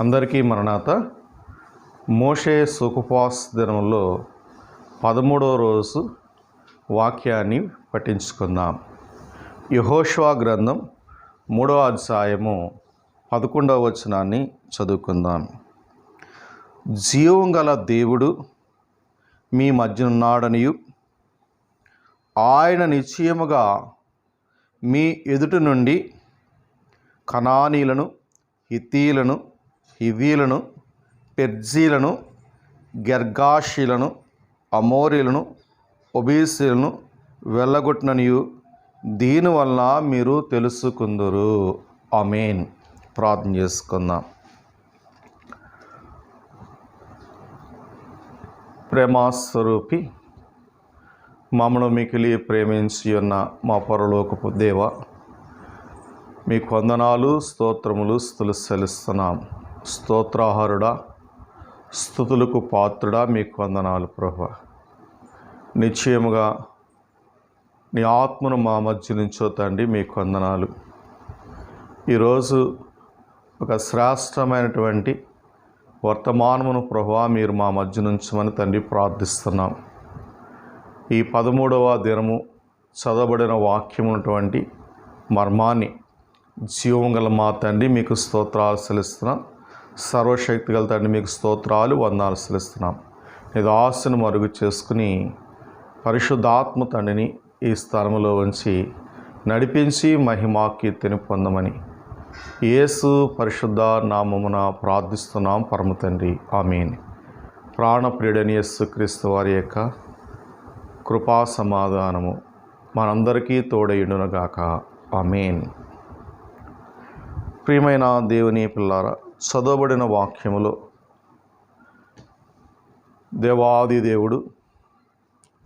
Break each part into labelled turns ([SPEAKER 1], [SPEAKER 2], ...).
[SPEAKER 1] అందరికీ మరణాత. మోషే సుఖోపవాస దినంలో 13వ రోజు వాక్యాన్ని పఠించుకుందాం. యెహోషువ గ్రంథం 3వ అధ్యాయము 11వ వచనాన్ని చదువుకుందాం. జీవం గల దేవుడు మీ మధ్యనున్నాడనియు ఆయన నిశ్చయముగా మీ ఎదుట నుండి కనానీలను, హిత్తీలను, హివీలను, పెర్జీలను, గెర్గాషీలను, అమోరీలను, ఒబీసీలను వెళ్ళగొట్టిననియు దీనివల్ల మీరు తెలుసుకుందురు. ఆమేన్. ప్రార్థన చేసుకుందాం. ప్రేమస్వరూపి, మమ్మను మికిలి ప్రేమించి ఉన్న మా పరలోకపు దేవ, మీకు వందనాలు, స్తోత్రములు, స్తుతులు చెల్లిస్తున్నాం. స్తోత్రాహారుడా, స్తుతులకు పాత్రుడా, మీకు వందనాలు ప్రభువా. నిశ్చయముగా నీ ఆత్మను మా మధ్య నుంచో తండ్రి, మీకు వందనాలు. ఈరోజు ఒక శ్రేష్టమైనటువంటి వర్తమానమును ప్రభువా మీరు మా మధ్య నుంచమని తండ్రి ప్రార్థిస్తున్నాం. ఈ 13వ దినము చదవబడిన వాక్యం ఉన్నటువంటి మర్మాన్ని జీవం గల మా తండ్రి మీకు స్తోత్రాలు చెల్లిస్తున్నాం. సర్వశక్తి గల తండ్రి మీకు స్తోత్రాలు, వందనాలు చెల్లిస్తున్నాం. నీ దాసును మరుగు చేసుకుని పరిశుద్ధాత్మ తండ్రిని ఈ స్థలంలో ఉంచి నడిపించి మహిమా కీర్తిని పొందమని యేసు పరిశుద్ధ నామమున ప్రార్థిస్తున్నాం పరమ తండ్రి. ఆమేన్. ప్రాణప్రియుడని యేసుక్రీస్తు వారి యొక్క కృపా సమాధానము మనందరికీ తోడయుండునుగాక. ఆమేన్. ప్రియమైన దేవుని పిల్లారా, చదవబడిన వాక్యములో దేవాది దేవుడు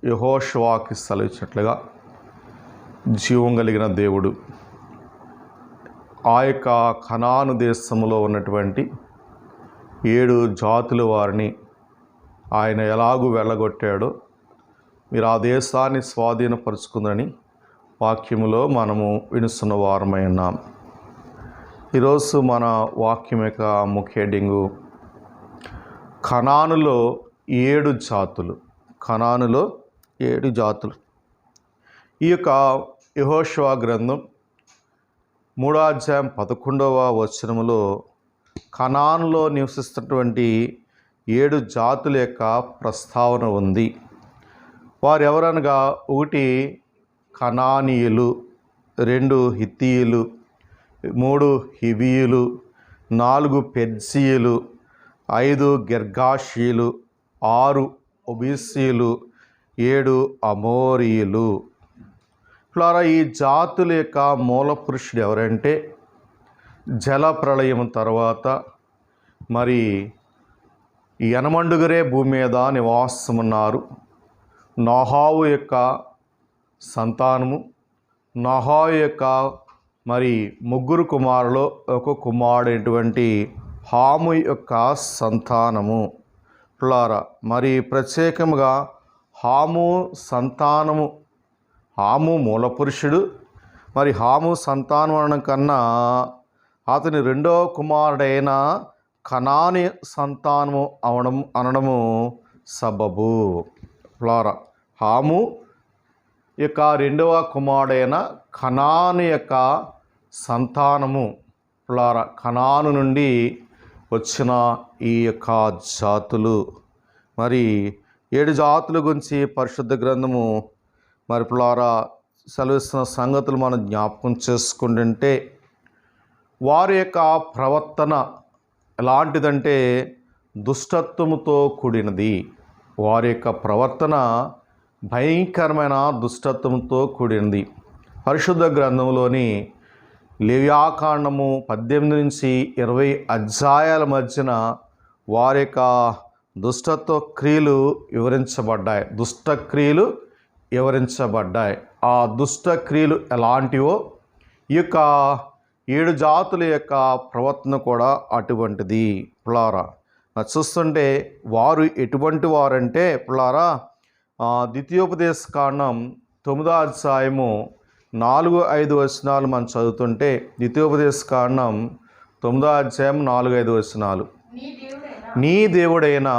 [SPEAKER 1] యెహోషువకి సెలవిచ్చినట్లుగా జీవం కలిగిన దేవుడు ఆ యొక్క కనాను దేశంలో ఉన్నటువంటి 7 జాతుల వారిని ఆయన ఎలాగూ వెళ్ళగొట్టాడో మీరు ఆ దేశాన్ని స్వాధీనపరుచుకుందని వాక్యములో మనము వినుస్తున్న వారమై ఉన్నాం. ఈరోజు మన వాక్యం యొక్క ముఖ్య హెడ్డింగు కనానులో 7 జాతులు. కనానులో 7 జాతులు. ఈ యొక్క యెహోషువ గ్రంథం 3వ అధ్యాయం 11వ వచనములో కనానులో నివసిస్తున్నటువంటి 7 జాతుల యొక్క ప్రస్తావన ఉంది. వారు ఎవరనగా 1 కనానీయులు, 2 హిత్తీయులు, 3 హివీయులు, 4 పెర్జీయులు, 5 గెర్గాషీయులు, 6 ఒబీసీలు, 7 అమోరీయులు. ఇట్లా ఈ జాతుల యొక్క మూల పురుషుడు ఎవరంటే జల ప్రళయం తర్వాత మరి ఈ యనమండుగరే భూమి మీద నివాసమున్నారు. నోహావు యొక్క సంతానము, నోహావు యొక్క మరి 3 కుమారులో ఒక కుమారుడైనటువంటి హాము యొక్క సంతానము. ప్లారా మరి ప్రత్యేకంగా హాము సంతానము, హాము మూల పురుషుడు. మరి హాము సంతానం అనడం కన్నా అతని 2వ కుమారుడైన కనాని సంతానము అనడము సబబు. ప్లారా హాము యొక్క 2వ కుమారుడైన కనాను యొక్క సంతానము. ప్లారా కనాను నుండి వచ్చిన ఈ యొక్క జాతులు. మరి 7 జాతుల గురించి పరిశుద్ధ గ్రంథము మరి ప్లారా సెలవిస్తున్న సంగతులు మనం జ్ఞాపకం చేసుకుంటుంటే వారి యొక్క ప్రవర్తన ఎలాంటిదంటే దుష్టత్వముతో కూడినది. వారి యొక్క ప్రవర్తన భయంకరమైన దుష్టత్వంతో కూడినది. పరిశుద్ధ గ్రంథంలోని లేవ్యాకాండము 18 నుంచి 20 అధ్యాయాల మధ్యన వారి యొక్క దుష్టత్వ క్రియలు వివరించబడ్డాయి. దుష్ట క్రియలు వివరించబడ్డాయి. ఆ దుష్ట క్రియలు ఎలాంటివో ఈ యొక్క 7 జాతుల యొక్క ప్రవర్తన కూడా అటువంటిది. పులారా చూస్తుంటే వారు ఎటువంటి వారంటే పులారా ద్వితీయోపదేశ కాండం 9వ అధ్యాయము 4-5 వచనాలు మనం చదువుతుంటే ద్వితీయోపదేశ కాండం 9వ అధ్యాయం 4-5 వచనాలు. నీ దేవుడైన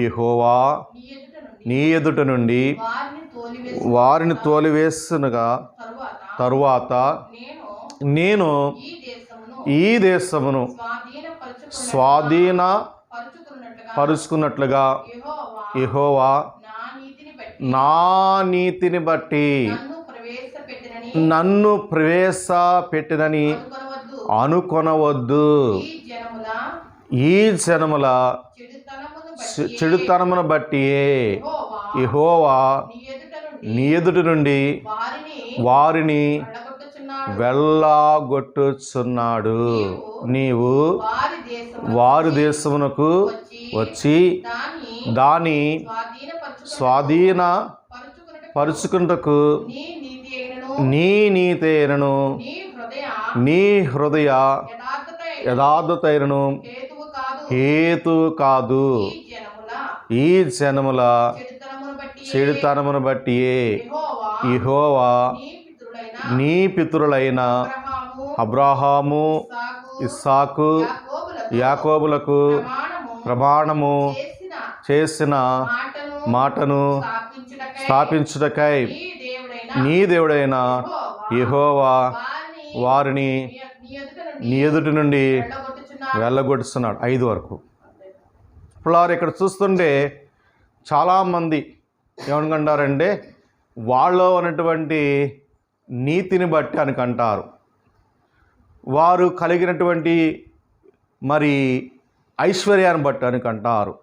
[SPEAKER 1] యెహోవా నీ ఎదుట నుండి వారిని తోలివేసినగా తరువాత నేను ఈ దేశమును స్వాధీన పరుచుకున్నట్లుగా యెహోవా నా నీతిని బట్టి నన్ను ప్రవేశపెట్టినని అనుకొనవద్దు. ఈ జనముల చెడుతనమును బట్టి యెహోవా నీ ఎదుట నుండి వారిని వెళ్ళగొట్టుచున్నాడు. నీవు వారి దేశమునకు వచ్చి దాని స్వాధీన పరుచుకున్నటకు నీ నీతైనను నీ హృదయ యథార్థతైనను హేతువు కాదు. ఈ జనముల చెడుతనమును బట్టి యెహోవా నీ పితరులైన అబ్రహాము ఇస్సాకు యాకోబులకు ప్రమాణము చేసిన మాటను స్థాపించుటకై నీ దేవుడైన యెహోవా వారిని నీ ఎదుటి నుండి వెళ్ళగొట్టుస్తున్నాడు. 5 వరకు. ఇప్పుడు ఇక్కడ చూస్తుంటే చాలామంది ఏమనుకుంటారంటే వాళ్ళలో ఉన్నటువంటి నీతిని బట్టి అనుకంటారు. వారు కలిగినటువంటి మరి ఐశ్వర్యాన్ని బట్టి అనుకంటారు,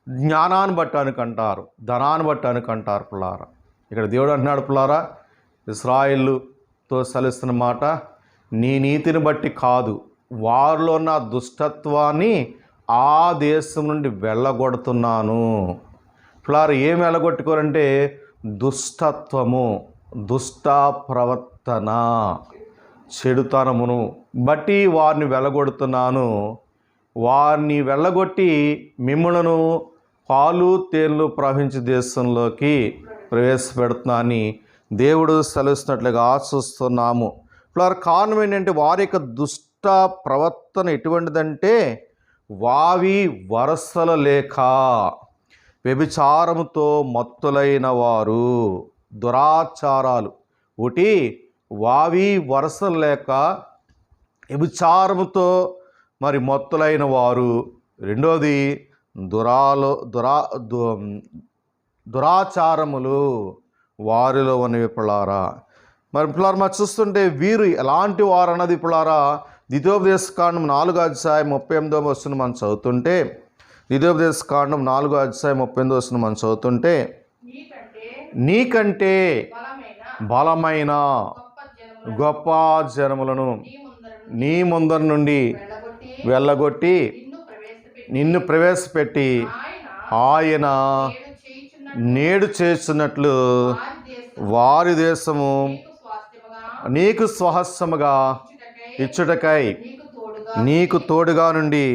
[SPEAKER 1] జ్ఞానాన్ని బట్టి అనుకంటారు, ధనాన్ని బట్టి అనుకంటారు. పుల్లారా ఇక్కడ దేవుడు అంటున్నాడు, పుల్లారా ఇశ్రాయేలుతో సలిస్తున్న మాట, నీ నీతిని బట్టి కాదు, వారిలో ఉన్న దుష్టత్వాన్ని ఆ దేశం నుండి వెళ్ళగొడుతున్నాను. పుల్లారా ఏం వెళ్ళగొట్టుకోరంటే దుష్టత్వము, దుష్ట ప్రవర్తన, చెడుతనమును బట్టి వారిని వెళ్ళగొడుతున్నాను. వారిని వెళ్ళగొట్టి మిమ్ములను పాలు తేళ్లు ప్రవహించే దేశంలోకి ప్రవేశపెడుతున్నా అని దేవుడు సెలవిస్తున్నట్లుగా ఆశిస్తున్నాము. ఇప్పుడు కారణం ఏంటంటే వారి యొక్క దుష్ట ప్రవర్తన ఎటువంటిదంటే వావి వరసలు లేక వ్యభిచారముతో మత్తులైన వారు, దురాచారాలు ఒకటి వావి వరసలు లేక వ్యభిచారముతో మరి మత్తులైన వారు, రెండోది దురాచారములు వారిలో ఉన్నవి. పుల్లారా మరి పుల్లారా మరి చూస్తుంటే వీరు ఎలాంటి వారు అన్నది పుల్లారా ద్వితీయోపదేశకాండం 4వ అధ్యాయం 38వ వచనం మనం చదువుతుంటే, ద్వితీయోపదేశకాండం 4వ అధ్యాయం 38వ వచనం మనం చదువుతుంటే, నీకంటే బలమైన గొప్ప జనములను నీ ముందర నుండి వెళ్ళగొట్టి నిన్ను ప్రవేశపెట్టి ఆయన నేడు చేస్తున్నట్లు వారి దేశము నీకు స్వహస్యముగా ఇచ్చుటకై నీకు తోడుగా నుండి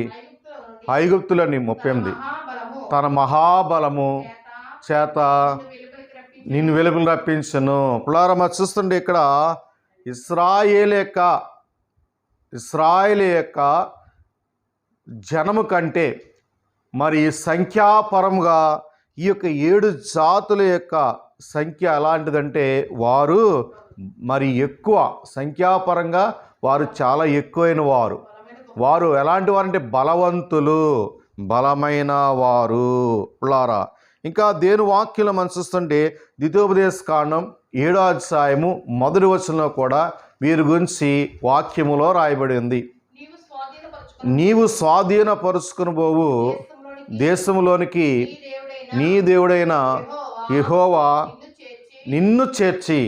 [SPEAKER 1] ఐగుప్తులని 38 తన మహాబలము చేత నిన్ను వెలుగులు రప్పించను. పుల్లారా చూస్తుంటే ఇక్కడ ఇశ్రాయేలు యొక్క జనము కంటే మరి సంఖ్యాపరంగా ఈ యొక్క 7 జాతుల యొక్క సంఖ్య ఎలాంటిదంటే వారు మరి ఎక్కువ సంఖ్యాపరంగా వారు చాలా ఎక్కువైన వారు. వారు ఎలాంటి వారంటే బలవంతులు, బలమైన వారు. పుల్లారా ఇంకా దేని వాక్యంలో మనం చూస్తుంటే ద్వితీయోపదేశకాండం 7వ అధ్యాయము 1వ వచనంలో కూడా వీరి గురించి వాక్యములో రాయబడింది. నీవు స్వాధీనపరుచుకుని పోవు దేశంలోనికి నీ దేవుడైన యెహోవా నిన్ను చేర్చి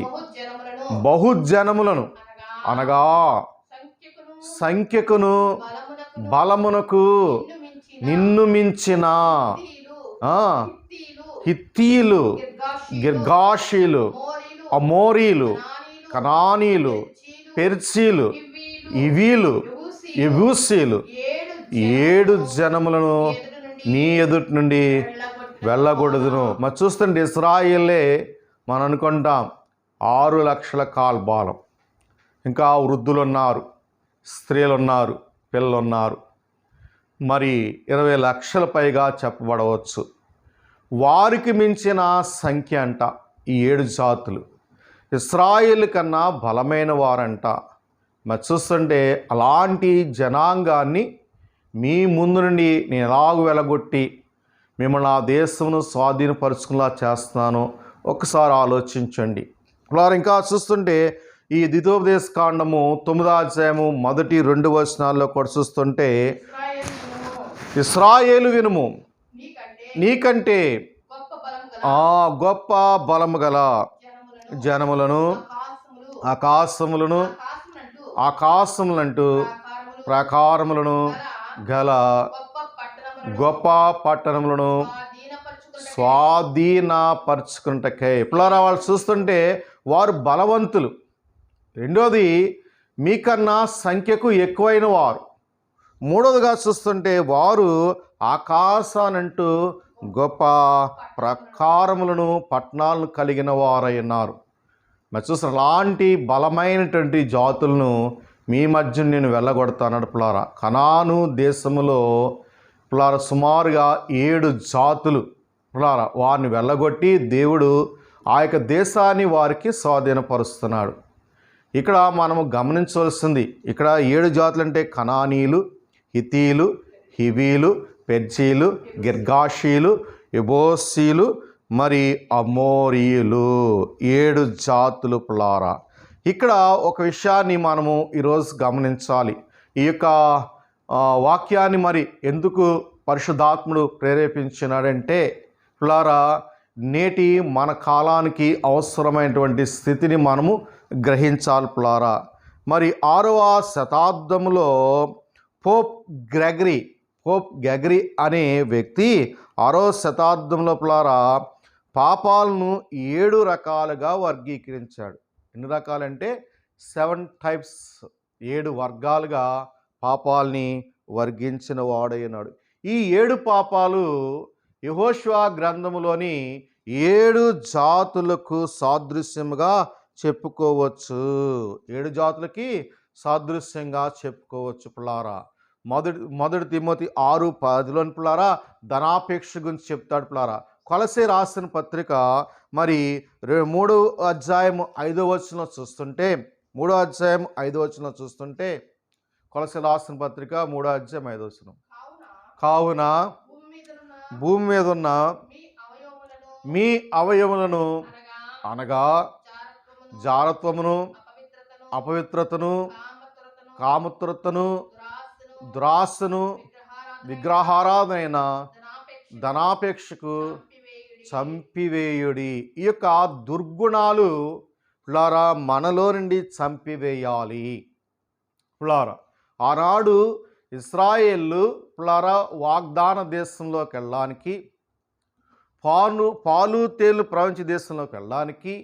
[SPEAKER 1] బహుజనములను అనగా సంఖ్యకును బలమునకు నిన్ను మించిన హిత్తీలు, గిర్గాషీలు, అమోరీలు, కనానీలు, పెర్సీలు, ఇవీలు, యెబూసీలు 7 జనములను నీ ఎదుటి నుండి వెళ్ళకూడదును. మరి చూస్తుంటే ఇశ్రాయేలే మనం అనుకుంటాం 6 లక్షల కాల్బాలం. ఇంకా వృద్ధులు ఉన్నారు, స్త్రీలు ఉన్నారు, పిల్లలున్నారు. మరి 20 లక్షల పైగా చెప్పబడవచ్చు. వారికి మించిన సంఖ్య అంట ఈ 7 జాతులు. ఇశ్రాయేలు కన్నా బలమైన వారంట. మరి చూస్తుంటే అలాంటి జనాంగాన్ని మీ ముందు నుండి నేను ఎలాగ వెలగొట్టి మిమ్మల్ని ఆ దేశమును స్వాధీనపరుచుకునేలా చేస్తున్నాను ఒకసారి ఆలోచించండి. అలా ఇంకా చూస్తుంటే ఈ ద్వితోపదేశ కాండము 9వ అధ్యాయము 1-2 వచనాల్లో కూడా చూస్తుంటే, ఇశ్రాయేలు వినుము, నీకంటే గొప్ప బలము గల జనములను ఆకాశములంటూ ప్రాకారములను గల గొప్ప పట్టణములను స్వాధీనపరచుకుంటకే. పిల్లరా, వాళ్ళు చూస్తుంటే వారు బలవంతులు. రెండోది, మీకన్నా సంఖ్యకు ఎక్కువైన వారు. మూడోదిగా చూస్తుంటే వారు ఆకాశానంటూ గొప్ప ప్రకారములను పట్టణాలను కలిగిన వారై ఉన్నారు. మరి చూసిన అలాంటి బలమైనటువంటి జాతులను మీ మధ్య నేను వెళ్ళగొడతాను పిల్లారా. కనాను దేశములో పిల్లారా సుమారుగా 7 జాతులు పిల్లారా వారిని వెళ్ళగొట్టి దేవుడు ఆ యొక్క దేశాన్ని వారికి స్వాధీనపరుస్తున్నాడు. ఇక్కడ మనము గమనించవలసింది, ఇక్కడ 7 జాతులు అంటే కనానీయులు, హితీలు, హివీలు, పెర్జీలు, గిర్గాషీలు, ఎబోసీలు, మరి అమోరీయులు. 7 జాతులు పిల్లారా. ఇక్కడ ఒక విషయాన్ని మనము ఈరోజు గమనించాలి. ఈ యొక్క వాక్యాన్ని మరి ఎందుకు పరిశుద్ధాత్ముడు ప్రేరేపించినాడంటే పిల్లారా, నేటి మన కాలానికి అవసరమైనటువంటి స్థితిని మనము గ్రహించాలి పిల్లారా. మరి 6వ శతాబ్దంలో పోప్ గ్రెగరీ అనే వ్యక్తి 6వ శతాబ్దంలో పిల్లారా పాపాలను 7 రకాలుగా వర్గీకరించాడు. ఎన్ని రకాలంటే 7 టైప్స్, 7 వర్గాలుగా పాపాలని వర్గించిన వాడైనాడు. ఈ 7 పాపాలు యెహోషువ గ్రంథములోని 7 జాతులకు సాదృశ్యముగా చెప్పుకోవచ్చు. 7 జాతులకి సాదృశ్యంగా చెప్పుకోవచ్చు పిల్లారా. మొదటి తిమోతి 6:10 పిల్లారా ధనాపేక్ష గురించి చెప్తాడు పిల్లారా. కొలసే రాసిన పత్రిక మరి 3వ అధ్యాయం 5వ వచనంలో చూస్తుంటే, 3వ అధ్యాయం 5వ వచనంలో చూస్తుంటే, కొలసే రాసిన పత్రిక 3వ అధ్యాయం 5వ వచనం, కావున భూమి మీద ఉన్న మీ అవయవములను అనగా జారత్వమును, అపవిత్రతను, కామత్రతను, దురాశను, విగ్రహారాధనైన ధనాపేక్షకు చంపివేయుడి. ఈ యొక్క దుర్గుణాలు పిల్లారా మనలో నుండి చంపివేయాలి పిల్లారా. ఆనాడు ఇశ్రాయేలు పిల్లారా వాగ్దాన దేశంలోకి వెళ్ళడానికి, పాలు తేలు ప్రపంచ దేశంలోకి వెళ్ళడానికి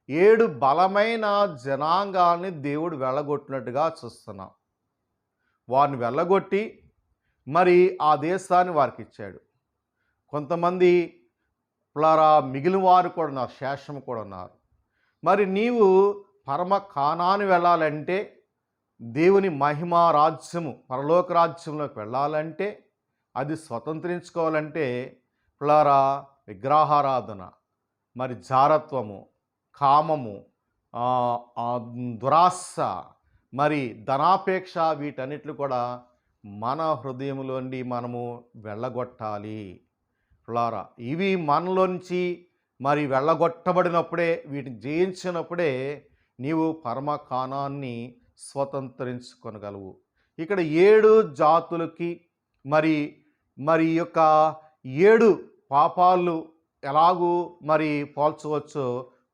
[SPEAKER 1] 7 బలమైన జనాంగాల్ని దేవుడు వెళ్ళగొట్టినట్టుగా చూస్తున్నాం. వారిని వెళ్ళగొట్టి మరి ఆ దేశాన్ని వారికి ఇచ్చాడు. కొంతమంది పిల్లారా మిగిలిన వారు కూడా ఉన్నారు, శేషం కూడా ఉన్నారు. మరి నీవు పరమ కానాను వెళ్ళాలంటే, దేవుని మహిమ రాజ్యము పరలోక రాజ్యంలోకి వెళ్ళాలంటే, అది స్వతంత్రించుకోవాలంటే పిల్లారా విగ్రహారాధన, మరి జారత్వము, కామము, దురాశ, మరి ధనాపేక్ష, వీటన్నిటిని కూడా మన హృదయంలోండి మనము వెళ్ళగొట్టాలి పిల్లారా. ఇవి మనలోంచి మరి వెళ్ళగొట్టబడినప్పుడే, వీటిని జయించినప్పుడే నీవు పరమ కానాన్ని స్వతంత్రించుకొనగలవు. ఇక్కడ 7 జాతులకి మరి మరి యొక్క 7 పాపాలు ఎలాగూ మరి పోల్చవచ్చో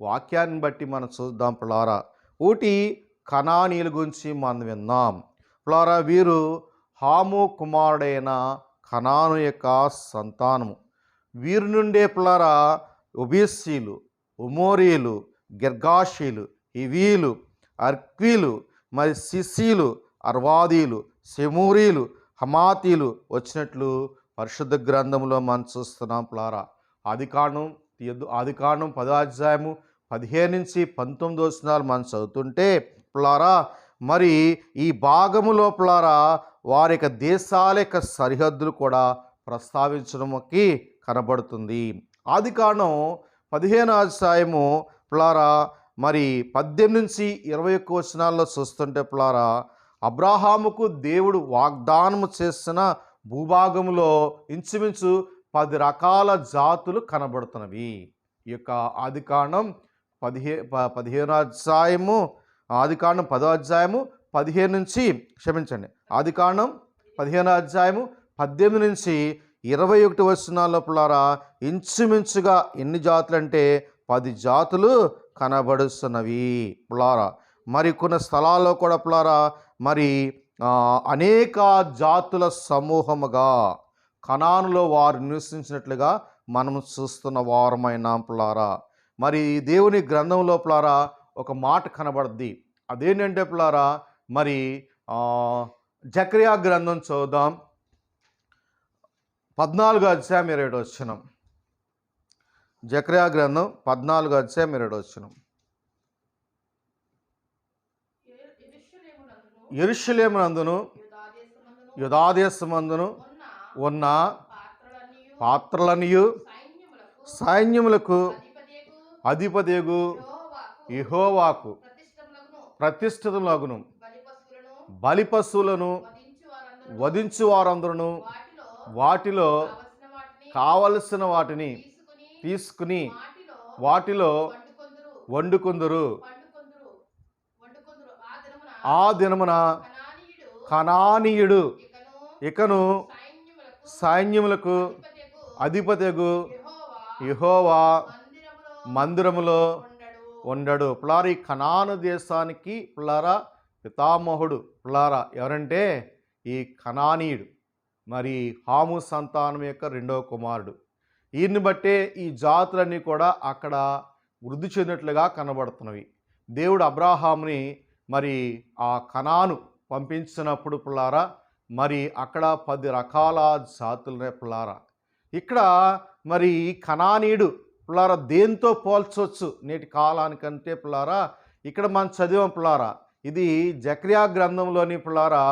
[SPEAKER 1] వాక్యాన్ని బట్టి మనం చూద్దాం పిల్లారా. ఒకటి, కనానీయుల గురించి మనం విన్నాం పిల్లారా. వీరు హాము కుమారుడైన కనాను యొక్క సంతానము. వీరి నుండే పిల్లారా ఒబీసీలు, ఉమోరీలు, గిర్గాషీలు, హివీలు, అర్క్వీలు, మరి సిసీలు, అర్వాదీలు, సెమూరీలు, హమాతీలు వచ్చినట్లు పరిశుద్ధ గ్రంథంలో మనం చూస్తున్నాం పిల్లారా. ఆదికాండం 10వ అధ్యాయము 15-19 వచనాలు మనం చదువుతుంటే పిల్లారా మరి ఈ భాగము లోపలారా వారి యొక్క దేశాల యొక్క సరిహద్దులు కూడా ప్రస్తావించడంకి కనబడుతుంది. ఆదికాండం 15వ అధ్యాయము ప్లారా మరి 18-21 వచనాల్లో చూస్తుంటే ప్లారా అబ్రాహాముకు దేవుడు వాగ్దానము చేసిన భూభాగంలో ఇంచుమించు 10 రకాల జాతులు కనబడుతున్నవి. ఈ యొక్క ఆదికాండం 15వ అధ్యాయము ఆదికాండం 10వ అధ్యాయము 15 నుంచి క్షమించండి ఆదికాండం 15వ అధ్యాయము 18 నుంచి 21 వచనాల పులారా ఇంచుమించుగా ఎన్ని జాతులు అంటే 10 జాతులు కనబడుతున్నవి పులారా. మరి కొన్ని స్థలాల్లో కూడా పులారా మరి అనేక జాతుల సమూహముగా కనానులో వారు నివసించినట్లుగా మనం చూస్తున్న వారమైన పులారా. మరి దేవుని గ్రంథంలో పులారా ఒక మాట కనబడుద్ది. అదేంటంటే పులారా మరి జకర్యా గ్రంథం చూద్దాం 14వ అధ్యాయం 27వ వచనం. జకర్యా గ్రంథం 14వ అధ్యాయం 27వ వచనం. యెరూషలేమునందును యూదాదేశమందును ఉన్న పాత్రలనియు సైన్యములకు అధిపతియగు యెహోవాకు ప్రతిష్ఠితములగును. బలిపశువులను వధించు వారందరూ వాటిలో కావలసిన వాటిని తీసుకుని వాటిలో వండుకుందురు. ఆ దినమున కనానీయుడు ఇకను సైన్యములకు అధిపతియగు యెహోవా మందిరములో ఉండడు. పులారా ఈ కనాను దేశానికి పులారా పితామహుడు పులారా ఎవరంటే ఈ కనానీయుడు. మరి హాము సంతానం యొక్క 2వ కుమారుడు. ఈయన్ని బట్టే ఈ జాతులన్నీ కూడా అక్కడ వృద్ధి చెందినట్లుగా కనబడుతున్నవి. దేవుడు అబ్రాహాముని మరి ఆ కనాను పంపించినప్పుడు పులారా మరి అక్కడ 10 రకాల జాతులనే పులారా. ఇక్కడ మరి కనానీయుడు పులారా దేంతో పోల్చవచ్చు నేటి కాలానికంటే పులారా ఇక్కడ మనం చదివాం పులారా. ఇది జకర్యా గ్రంథంలోని పులారా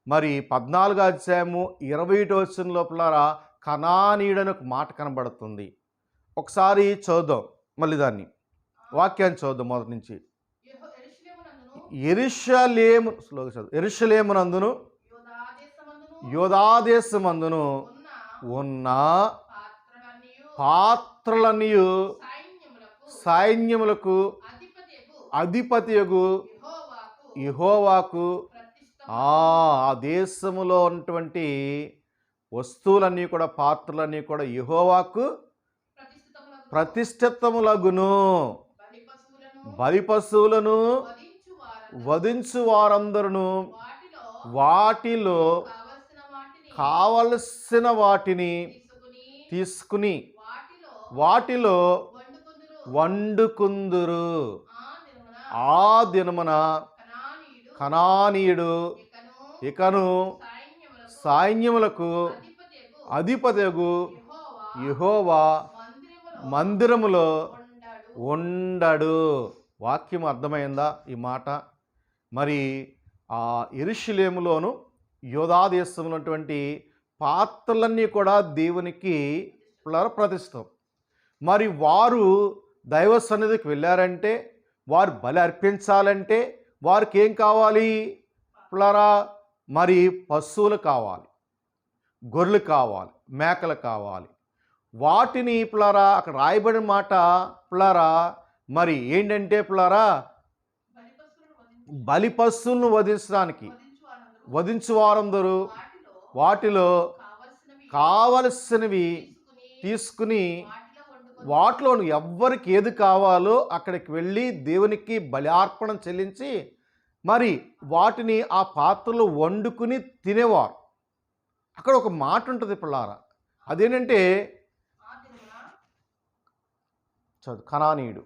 [SPEAKER 1] మరి 14వ అధ్యాయము 21వ వచనంలో పులారా కనానీయుడని ఒక మాట కనబడుతుంది. ఒకసారి చూద్దాం మళ్ళీ దాన్ని వాక్యాన్ని చూద్దాం మొదటి నుంచి. యెరూషలేమునందును యూదాదేశమందును ఉన్న పాత్రలనియు సైన్యములకు అధిపతియగు యెహోవాకు ఆ దేశములో ఉన్నటువంటి వస్తువులన్నీ కూడా పాత్రలన్నీ కూడా యెహోవాకు ప్రతిష్ఠితములగును. బలిపశువులను వధించు వారందరూ వాటిలో కావలసిన వాటిని తీసుకుని వాటిలో వండుకుందురు. ఆ దినమున కనానీయుడు ఇకను సైన్యములకు అధిపతియగు యెహోవా మందిరములో ఉండడు. వాక్యం అర్థమైందా ఈ మాట? మరి ఆ యెరూషలేములోను యూదాదేశంలో ఉన్నటువంటి పాత్రలన్నీ కూడా దేవునికి ప్రతిష్టం. మరి వారు దైవ సన్నిధికి వెళ్ళారంటే వారు బలి అర్పించాలంటే వారికి ఏం కావాలి పులారా? మరి పశువులు కావాలి, గొర్రెలు కావాలి, మేకలు కావాలి. వాటిని పులారా అక్కడ రాయబడిన మాట పులారా మరి ఏంటంటే పులారా బలి పశువులను వధించు వారందరూ వాటిలో కావలసినవి తీసుకుని వాటిలో ఎవ్వరికి ఏది కావాలో అక్కడికి వెళ్ళి దేవునికి బలి చెల్లించి మరి వాటిని ఆ పాత్రలో వండుకుని తినేవారు. అక్కడ ఒక మాట ఉంటుంది పిల్లారా, అదేంటంటే చదువు కనానీయుడు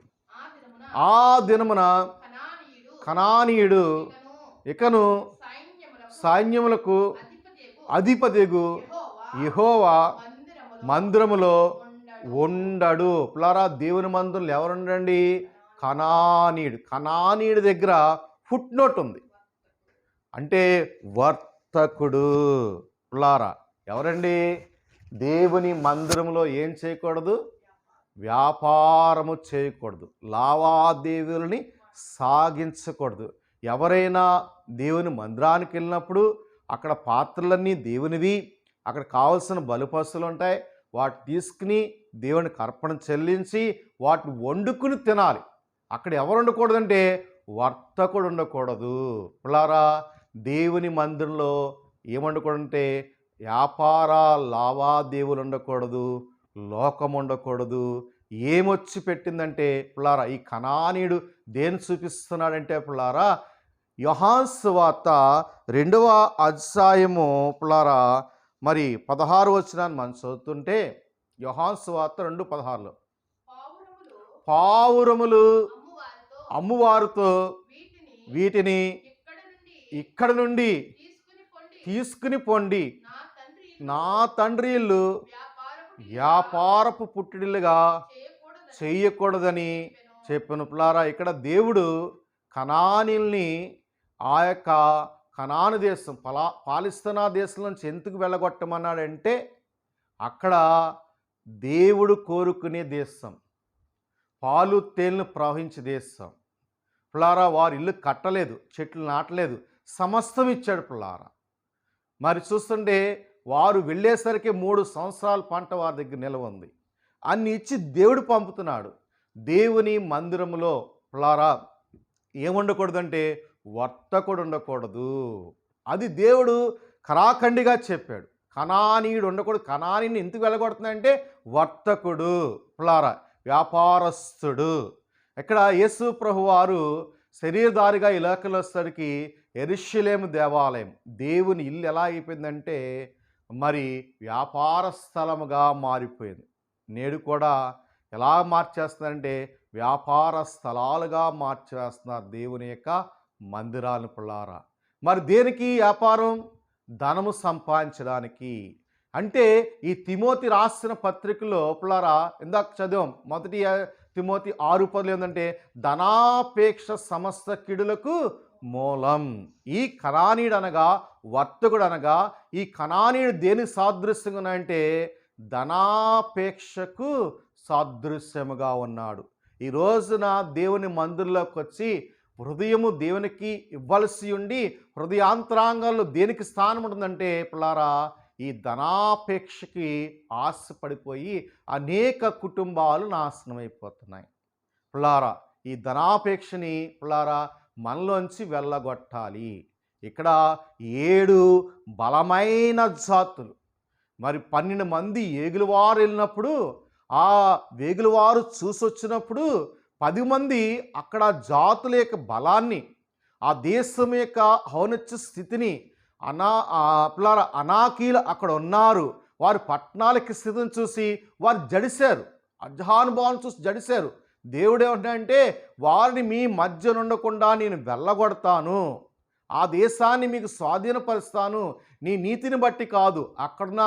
[SPEAKER 1] ఆ దినమున కనానీయుడు ఇకను సైన్యములకు అధిపతియగు యెహోవా మందిరములో ఉండడు. పిల్లారా దేవుని మందిరంలో ఎవరుండండి? కనానీయుడు. కనానీయుడి దగ్గర ఫుట్ నోట్ ఉంది. అంటే వర్తకుడు. పుల్లారా ఎవరండి? దేవుని మందిరంలో ఏం చేయకూడదు? వ్యాపారము చేయకూడదు, లావాదేవీలని సాగించకూడదు. ఎవరైనా దేవుని మందిరానికి వెళ్ళినప్పుడు అక్కడ పాత్రలన్నీ దేవునివి, అక్కడ కావలసిన బలిపశువులు ఉంటాయి, వాటిని తీసుకుని దేవునికి అర్పణ చెల్లించి వాటిని వండుకుని తినాలి. అక్కడ ఎవరు ఉండకూడదంటే వర్తకుడు ఉండకూడదు. పుల్లారా దేవుని మందిరంలో ఏమండకూడదంటే వ్యాపార లావాదేవీలు ఉండకూడదు, లోకం ఉండకూడదు. ఏమొచ్చి పెట్టిందంటే పుల్లారా ఈ కనానీయుడు దేని చూపిస్తున్నాడంటే పుల్లారా యోహాను సువార్త 2వ అధ్యాయము పుల్లారా మరి 16 వచనాన్ని మనం చదువుతుంటే యోహాను సువార్త 2:16 పావురములు అమ్మువారితో వీటిని ఇక్కడ నుండి తీసుకుని పొండి, నా తండ్రి ఇల్లు వ్యాపారపు పుట్టిడిల్లుగా చెయ్యకూడదని చెప్పిన. పుల్లారా ఇక్కడ దేవుడు కనానీల్ని ఆ యొక్క కనాను దేశం పాలిస్తీనా దేశం నుంచి ఎందుకు వెళ్ళగొట్టమన్నాడంటే అక్కడ దేవుడు కోరుకునే దేశం, పాలు తేనెలు ప్రవహించే దేశం. పుల్లారా వారు ఇల్లు కట్టలేదు, చెట్లు నాటలేదు, సమస్తం ఇచ్చాడు పుల్లారా. మరి చూస్తుంటే వారు వెళ్ళేసరికి 3 సంవత్సరాల పంట వారి దగ్గర నిలవ ఉంది. అన్ని ఇచ్చి దేవుడు పంపుతున్నాడు. దేవుని మందిరంలో పుల్లారా ఏముండకూడదంటే వర్తకుడు ఉండకూడదు. అది దేవుడు కరాఖండిగా చెప్పాడు. కనానీయుడు ఉండకూడదు. కనానీని ఎందుకు వెళ్ళగొడుతుందంటే వర్తకుడు పుల్లారా, వ్యాపారస్తుడు. ఇక్కడ యేసు ప్రభు వారు శరీరధారిగా ఈ లోకంలో వచ్చేసరికి యెరూషలేము దేవాలయం, దేవుని ఇల్లు ఎలా అయిపోయిందంటే మరి వ్యాపార స్థలముగా మారిపోయింది. నేడు కూడా ఎలా మార్చేస్తున్నారంటే వ్యాపార స్థలాలుగా మార్చేస్తున్నారు దేవుని యొక్క మందిరాలను పుల్లారా. మరి దేనికి వ్యాపారం? ధనము సంపాదించడానికి. అంటే ఈ తిమోతి రాసిన పత్రికలో పుల్లారా ఇందాక చదివాం, మొదటి తిమోతి 6:10 ఏంటంటే ధనాపేక్ష సమస్త కిడులకు మూలం. ఈ కనానీయుడు అనగా వర్తకుడు అనగా ఈ కనానీయుడు దేనికి సాదృశ్యంగా ఉన్నాయంటే ధనాపేక్షకు సాదృశ్యముగా ఉన్నాడు. ఈ రోజున దేవుని మందిరంలోకి వచ్చి హృదయము దేవునికి ఇవ్వాల్సి ఉండి హృదయాంతరాంగాల్లో దేనికి స్థానం ఉంటుందంటే పుల్లారా ఈ ధనాపేక్షకి ఆశపడిపోయి అనేక కుటుంబాలు నాశనం అయిపోతున్నాయి. పుల్లారా ఈ ధనాపేక్షని పుల్లారా మనలోంచి వెళ్ళగొట్టాలి. ఇక్కడ 7 బలమైన జాతులు, మరి 12 మంది ఏగులవారు వెళ్ళినప్పుడు ఆ వేగులవారు చూసొచ్చినప్పుడు 10 మంది అక్కడ జాతుల యొక్క బలాన్ని, ఆ దేశం యొక్క ఔన్నత్య స్థితిని పుల్లారా అనాకీలు అక్కడ ఉన్నారు, వారి పట్టణాలకి స్థితిని చూసి వారు జడిశారు, అజహానుభావాన్ని చూసి జడిశారు. దేవుడు ఏమంటాడంటే వారిని మీ మధ్య ఉండకుండా నేను వెళ్ళగొడతాను, ఆ దేశాన్ని మీకు స్వాధీనపరుస్తాను, నీ నీతిని బట్టి కాదు అక్కడున్న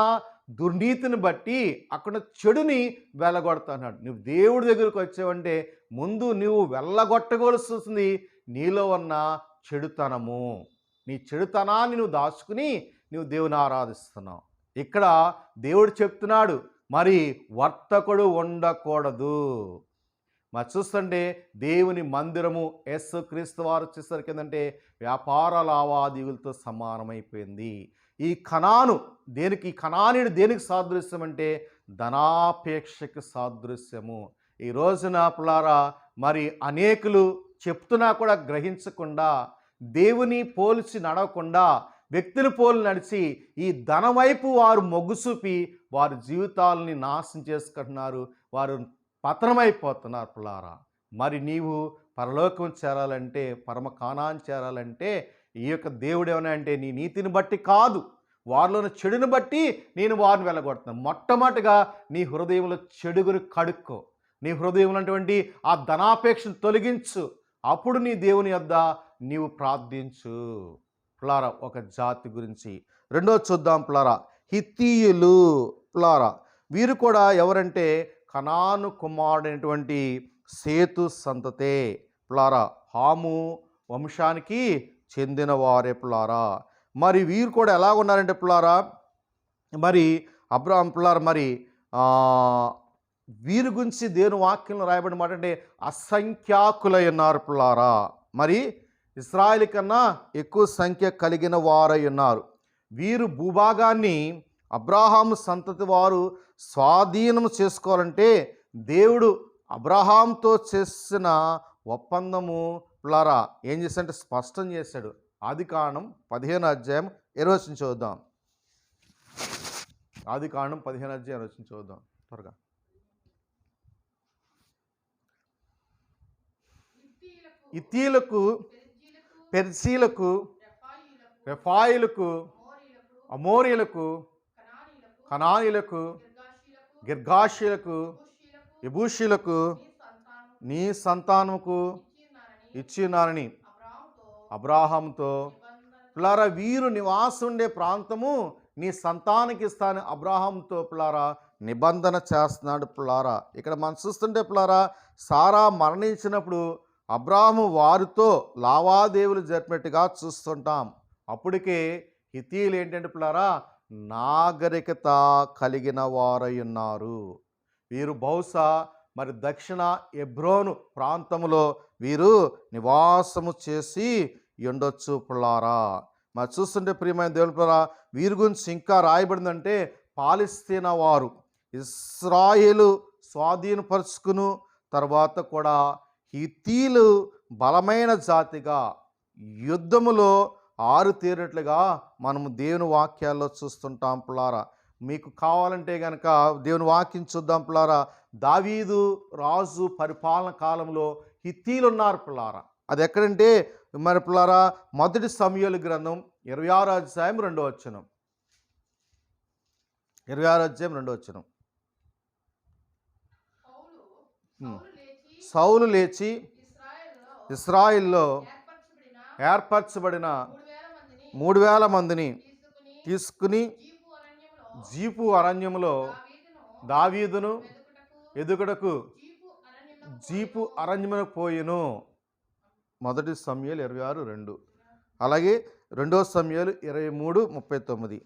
[SPEAKER 1] దుర్నీతిని బట్టి అక్కడ చెడుని వెళ్ళగొడతాడు. నువ్వు దేవుడి దగ్గరికి వచ్చావంటే ముందు నువ్వు వెళ్ళగొట్టవలసి వస్తుంది నీలో ఉన్న చెడుతనము. నీ చెడుతనాన్ని నువ్వు దాచుకుని నువ్వు దేవుని ఆరాధిస్తున్నావు. ఇక్కడ దేవుడు చెప్తున్నాడు మరి వర్తకుడు ఉండకూడదు. మరి చూస్తుంటే దేవుని మందిరము యేసుక్రీస్తు వారు వచ్చేసరికి ఏంటంటే వ్యాపార లావాదేవీలతో సమానమైపోయింది. ఈ కనాను దేనికి, కనానీయుడు దేనికి సాదృశ్యం అంటే ధనాపేక్షకు సాదృశ్యము. ఈ రోజున పుల్లారా మరి అనేకులు చెప్తున్నా కూడా గ్రహించకుండా, దేవుని పోల్చి నడవకుండా వ్యక్తులు పోలు నడిచి ఈ ధనం వైపు వారు మొగ్గు చూపి వారి జీవితాలని నాశనం చేసుకుంటున్నారు, వారు పతనమైపోతున్నారు పుల్లారా. మరి నీవు పరలోకం చేరాలంటే, పరమ కానాన్ని చేరాలంటే ఈ యొక్క దేవుడు ఏమన్నా అంటే నీ నీతిని బట్టి కాదు, వారిలోని చెడుని బట్టి నేను వారిని వెళ్ళగొడుతున్నాను. మొట్టమొదటిగా నీ హృదయంలో చెడుగుని కడుక్కో, నీ హృదయంలో ఉన్నటువంటి ఆ ధనాపేక్షను తొలగించు, అప్పుడు నీ దేవుని యొద్ద నీవు ప్రార్థించు. పుల్లారా ఒక జాతి గురించి రెండోది చూద్దాం పుల్లారా. హిత్తీయులు పుల్లారా వీరు కూడా ఎవరంటే కనాను కుమారుడైనటువంటి సేతు సంతతే పుల్లారా, హాము వంశానికి చెందిన వారే పుల్లారా. మరి వీరు కూడా ఎలా ఉన్నారంటే పుల్లారా, మరి అబ్రాహాం పుల్లారా, మరి ఆ, వీరి గురించి దేవుని వాక్యంలో రాయబడిన మాట అంటే అసంఖ్యాకులై ఉన్నారు పుల్లారా. మరి ఇశ్రాయేలు కన్నా ఎక్కువ సంఖ్య కలిగిన వారై ఉన్నారు. వీరు భూభాగాన్ని అబ్రాహాము సంతతి వారు స్వాధీనం చేసుకోవాలంటే దేవుడు అబ్రాహాంతో చేసిన ఒప్పందము పుల్లారా ఏం చేశాడంటే స్పష్టం చేశాడు. ఆదికాండం 15 అధ్యాయం 20 చూద్దాం. ఆదికాండం 15 అధ్యాయం 20 చూద్దాం త్వరగా. ఇత్తీలకు, పెర్సీలకు, రెఫాయిలకు, అమోరీలకు, కనానీలకు, గిర్గాషీలకు, యెబూషీలకు నీ సంతానముకు ఇచ్చినానని అబ్రాహాముతో పుల్లారా వీరు నివాసం ఉండే ప్రాంతము నీ సంతానికి ఇస్తాను అబ్రాహాంతో పుల్లారా నిబంధన చేస్తున్నాడు పుల్లారా. ఇక్కడ మనం చూస్తుంటే పుల్లారా, సారా మరణించినప్పుడు అబ్రాహాము వారితో లావాదేవీలు జరిపినట్టుగా చూస్తుంటాం. అప్పటికే హిత్తీయులు ఏంటంటే పుల్లారా నాగరికత కలిగిన వారై ఉన్నారు. వీరు బహుశా మరి దక్షిణ హెబ్రోను ప్రాంతంలో వీరు నివాసము చేసి ఉండొచ్చు పుల్లారా. మరి చూస్తుంటే ప్రియమైన దేవుని పుల్లారా, వీరి గురించి ఇంకా రాయబడిందంటే పాలస్తీనా వారు ఇశ్రాయేలు స్వాధీనపరుచుకును తర్వాత కూడా హిత్తీలు బలమైన జాతిగా యుద్ధములో ఆరుతేరినట్లుగా మనము దేవుని వాక్యాల్లో చూస్తుంటాం పుల్లారా. మీకు కావాలంటే కనుక దేవుని వాక్యం చూద్దాం పుల్లారా. దావీదు రాజు పరిపాలన కాలంలో హిత్తీలు ఉన్నారు పుల్లారా. అది ఎక్కడంటే మరి పుల్లారా 1 సమూయేలు గ్రంథం 26 అధ్యాయం 2వ వచనం. 26 అధ్యాయం 2వ వచనం. సౌలు లేచి ఇశ్రాయేల్లో ఏర్పరచబడిన 3000 మందిని తీసుకుని జీఫు అరణ్యములో దావీదును ఎదుగుటకు జీఫు అరణ్యమునకు పోయెను. 1 సమూయేలు 26:2. అలాగే 2 సమూయేలు 23:39.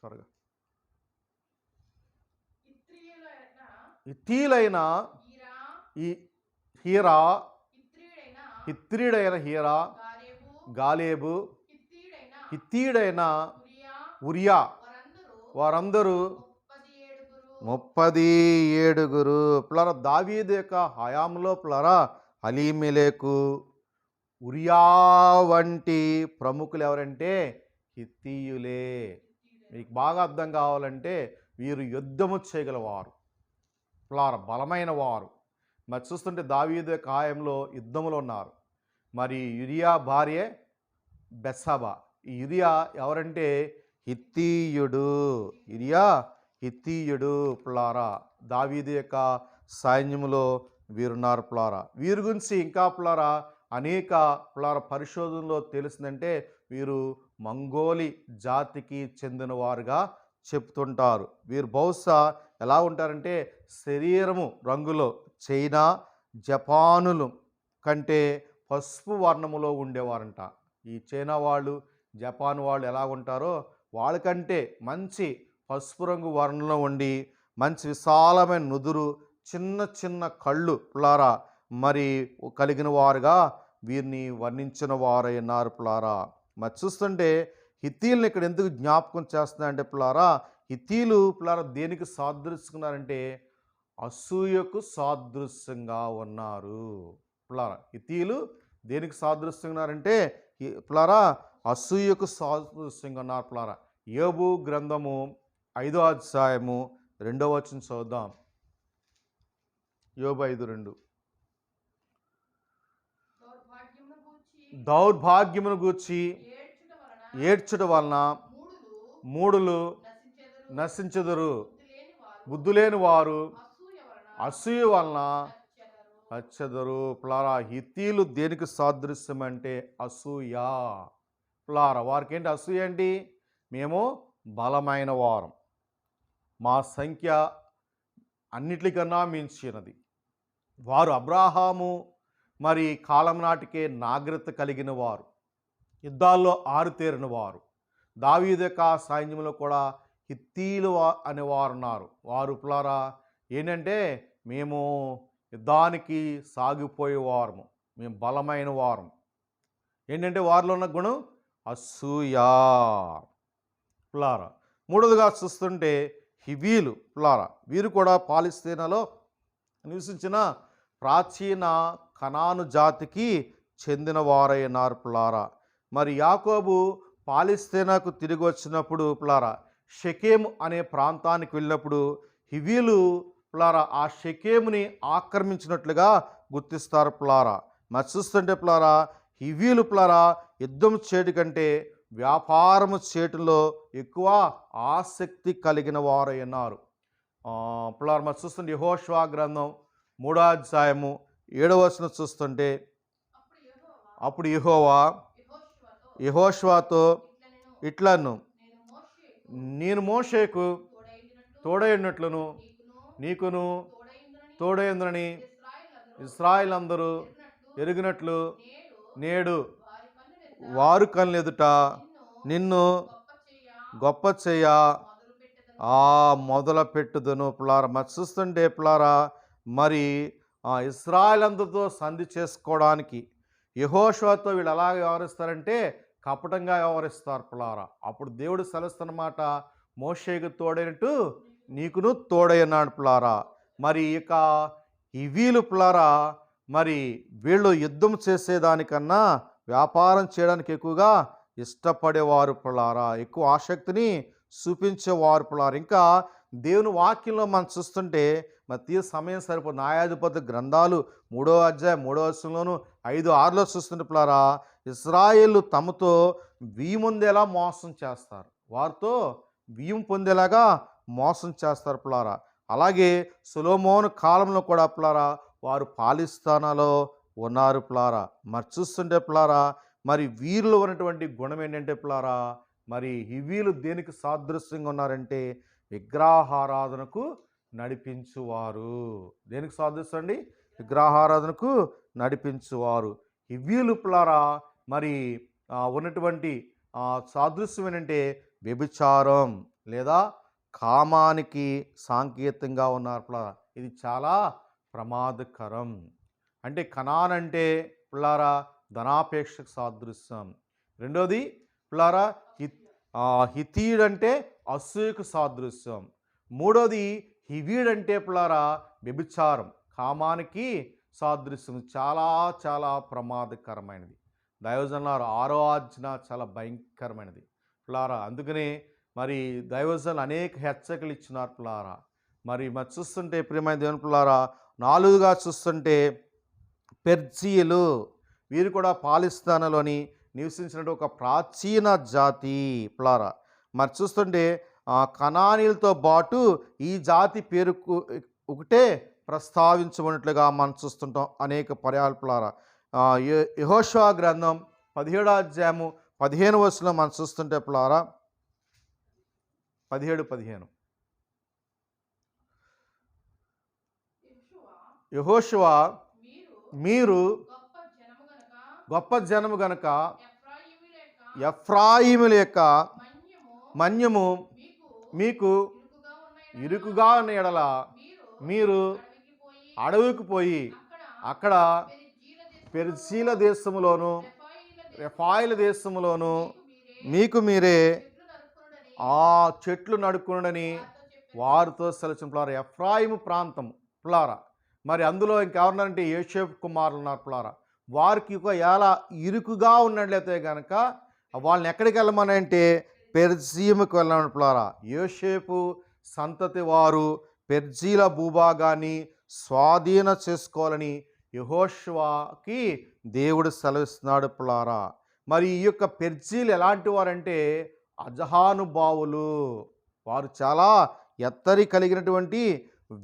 [SPEAKER 1] త్వరగా. ఇత్తీలైన ఈ హీరా, హిత్రీడైన హీరా, గాలేబు, హిత్తీడైన ఉరియా వారందరూ 37 పుల్లారా. దావీదు యొక్క హయాంలో పుల్లారా అలీమెలెకు, ఉరియా వంటి ప్రముఖులు ఎవరంటే హిత్తీయులే. మీకు బాగా అర్థం కావాలంటే వీరు యుద్ధము చేయగలవారు పుల్లారా, బలమైన వారు. మరి చూస్తుంటే దావీదు యొక్క హయాంలో యుద్ధములో ఉన్నారు. మరి యూరియా భార్య బెత్షెబా. ఈ యూరియా ఎవరంటే హిత్తీయుడు. యూరియా హిత్తీయుడు పుల్లారా. దావీదు యొక్క సైన్యములో వీరున్నారు పుల్లారా. వీరి గురించి ఇంకా పుల్లారా అనేక పుల్లారా పరిశోధనలో తెలిసిందంటే వీరు మంగోలి జాతికి చెందిన వారుగా చెప్తుంటారు. వీరు బహుశా ఎలా ఉంటారంటే శరీరము రంగులో చైనా, జపానులు కంటే పసుపు వర్ణములో ఉండేవారంట. ఈ చైనా వాళ్ళు, జపాన్ వాళ్ళు ఎలా ఉంటారో వాళ్ళకంటే మంచి పసుపు రంగు వర్ణంలో ఉండి మంచి విశాలమైన నుదురు, చిన్న చిన్న కళ్ళు పుల్లారా మరి కలిగిన వారుగా వీరిని వర్ణించిన వారైనారు పుల్లారా. మరి చూస్తుంటే హిత్తీలను ఇక్కడ ఎందుకు జ్ఞాపకం చేస్తున్నారంటే పుల్లారా, హిత్తీలు పుల్లారా దేనికి సాదృశ్యంగారంటే అసూయకు సాదృశ్యంగా ఉన్నారు పుల్లారా. హిత్తీలు దేనికి సాదృశ్యంగా ఉన్నారంటే పుల్లారా అసూయకు సాదృశ్యంగా ఉన్నారు పుల్లారా. యోబు గ్రంథము 5వ అధ్యాయము 2వ వచనం చదువుదాం. యోబు 5:2. దౌర్భాగ్యమును గూర్చి ఏడ్చుట వలన మూడులు నశించెదరు, బుద్ధులేని వారు అసూయ వలన చచ్చెదరు పుల్లారా. హిత్తీలు దేనికి సాదృశ్యం అంటే అసూయ పుల్లారా. వారికి ఏంటి అసూయ ఏంటి? మేము బలమైన వారం, మా సంఖ్య అన్నిటికన్నా మించినది. వారు అబ్రాహాము మరి కాలం నాటికే నాగరికత కలిగిన వారు, యుద్ధాల్లో ఆరుతేరిన వారు. దావీదు యొక్క సైన్యంలో కూడా హిత్తీలు అనేవారు ఉన్నారు. వారు ప్లారా ఏంటంటే మేము యుద్ధానికి సాగిపోయేవారము, మేము బలమైన వారం. ఏంటంటే వారిలో ఉన్న గుణం అసూయా ప్లారా. మూడవదిగా చూస్తుంటే హివీలు ప్లారా. వీరు కూడా పాలిస్తీనాలో నివసించిన ప్రాచీన కనాను జాతికి చెందిన వారైనారు ప్లారా. మరి యాకోబు పాలిస్తీనాకు తిరిగి వచ్చినప్పుడు ప్లారా షెకేము అనే ప్రాంతానికి వెళ్ళినప్పుడు హివీలు ప్లారా ఆ షెకేముని ఆక్రమించినట్లుగా గుర్తిస్తారు ప్లారా. మరి చూస్తుంటే ప్లారా హివీలు ప్లారా యుద్ధం చేయడం కంటే వ్యాపారము చేయటంలో ఎక్కువ ఆసక్తి కలిగిన వారైనారు ప్లారా. మరి చూస్తుంటే యెహోషువ గ్రంథం 3వ అధ్యాయము 7వ వచనం చూస్తుంటే అప్పుడు యెహోవా యెహోషువతో ఇట్లను నేను మోషేకు తోడైనట్లును నీకును తోడైందని ఇశ్రాయేలు అందరూ ఎరిగినట్లు నేడు వారు కళ్ళెదుట నిన్ను గొప్ప చెయ్య మొదలు పెట్టుదును ప్లారా. మరి చూస్తుంటే ప్లారా మరి ఇశ్రాయేలు అందరితో సంధి చేసుకోవడానికి యెహోషువతో వీళ్ళు ఎలా వ్యవహరిస్తారంటే కపటంగా వ్యవహరిస్తారు ప్లారా. అప్పుడు దేవుడు సెలవుస్తున్నమాట, మోషేకు తోడైనట్టు నీకును తోడైనాడు ప్లారా. మరి ఇక హివీలు ప్లారా మరి వీళ్ళు యుద్ధం చేసేదానికన్నా వ్యాపారం చేయడానికి ఎక్కువగా ఇష్టపడేవారు ప్లారా, ఎక్కువ ఆసక్తిని చూపించేవారు ప్లారా. ఇంకా దేవుని వాక్యంలో మనం చూస్తుంటే మత్తయి సమయం సరిపోదు, న్యాయాధిపతుల గ్రంథాలు 3వ అధ్యాయం 3వ వచనంలోను 5-6లో చూస్తుంటే ప్లారా ఇశ్రాయేలు తమతో వీముందేలా మోసం చేస్తారు, వారితో బియ్యం పొందేలాగా మోసం చేస్తారు ప్లారా. అలాగే సొలొమోను కాలంలో కూడా ప్లారా వారు పాలిస్తానాలో ఉన్నారు ప్లారా. మరి చూస్తుంటే ప్లారా మరి వీరిలో ఉన్నటువంటి గుణం ఏంటంటే ప్లారా మరి హివీలు దేనికి సాదృశ్యంగా ఉన్నారంటే విగ్రహారాధనకు నడిపించువారు. దేనికి సాదృశ్యం అండి? విగ్రహారాధనకు నడిపించువారు. హివీలు ప్లారా మరి ఉన్నటువంటి సాదృశ్యం ఏంటంటే వ్యభిచారం లేదా కామానికి సాంకేతంగా ఉన్నారు ప్లారా. ఇది చాలా ప్రమాదకరం. అంటే కనాన్ అంటే ప్లారా ధనాపేక్షకు సాదృశ్యం. రెండోది ప్లారా హితీయుడంటే అసూయకు సాదృశ్యం. మూడోది హివీడంటే ప్లారా వ్యభిచారం, కామానికి సాదృశ్యం. చాలా చాలా ప్రమాదకరమైనది. దైవజనులారు 6వ ఆజ్ఞ చాలా భయంకరమైనది ప్లారా. అందుకనే మరి దైవజనులు అనేక హెచ్చరికలు ఇచ్చినారు ప్లారా. మరి చూస్తుంటే ప్రియమైన దేవుని ప్లారా 4గా చూస్తుంటే పెర్జీయులు, వీరు కూడా పాలిస్తానాలోని నివసించినట్టు ఒక ప్రాచీన జాతి ప్లారా. మరి చూస్తుంటే కనానీలతో పాటు ఈ జాతి పేరుకు ఒకటే ప్రస్తావించబడినట్లుగా మనం చూస్తుంటాం అనేక పర్యాలు ప్లారా. యెహోషువ గ్రంథం 17వ అధ్యాయము 15వ వచనం మనం చూస్తుంటే ప్లారా 17-15 యెహోషువ మీరు గొప్ప జనము గనక ఎఫ్రాయిముల యొక్క మన్యము మీకు ఇరుకుగా ఉన్న ఎడల మీరు అడవికి పోయి అక్కడ పెర్జీల దేశములోను రెఫాయిల దేశములోను మీకు మీరే ఆ చెట్లు నడుకునని వారితో సెలచిన ప్లారా. ఎఫ్రాయిము ప్రాంతం ప్లారా. మరి అందులో ఇంకెవరున్నారంటే యోసేపు కుమారులు ఉన్నారు ప్లారా. వారికి ఒక ఎలా ఇరుకుగా ఉన్నట్లయితే కనుక వాళ్ళని ఎక్కడికి వెళ్ళమని అంటే పెర్జీముకు వెళ్ళమని ప్లారా. యోసేపు సంతతి వారు పెర్జీల భూభాగాన్ని స్వాధీన చేసుకోవాలని యెహోషువకి దేవుడు సెలవిస్తున్నాడు ప్లారా. మరి ఈ యొక్క పెర్జీలు ఎలాంటి వారంటే అజహానుభావులు, వారు చాలా ఎత్తరి కలిగినటువంటి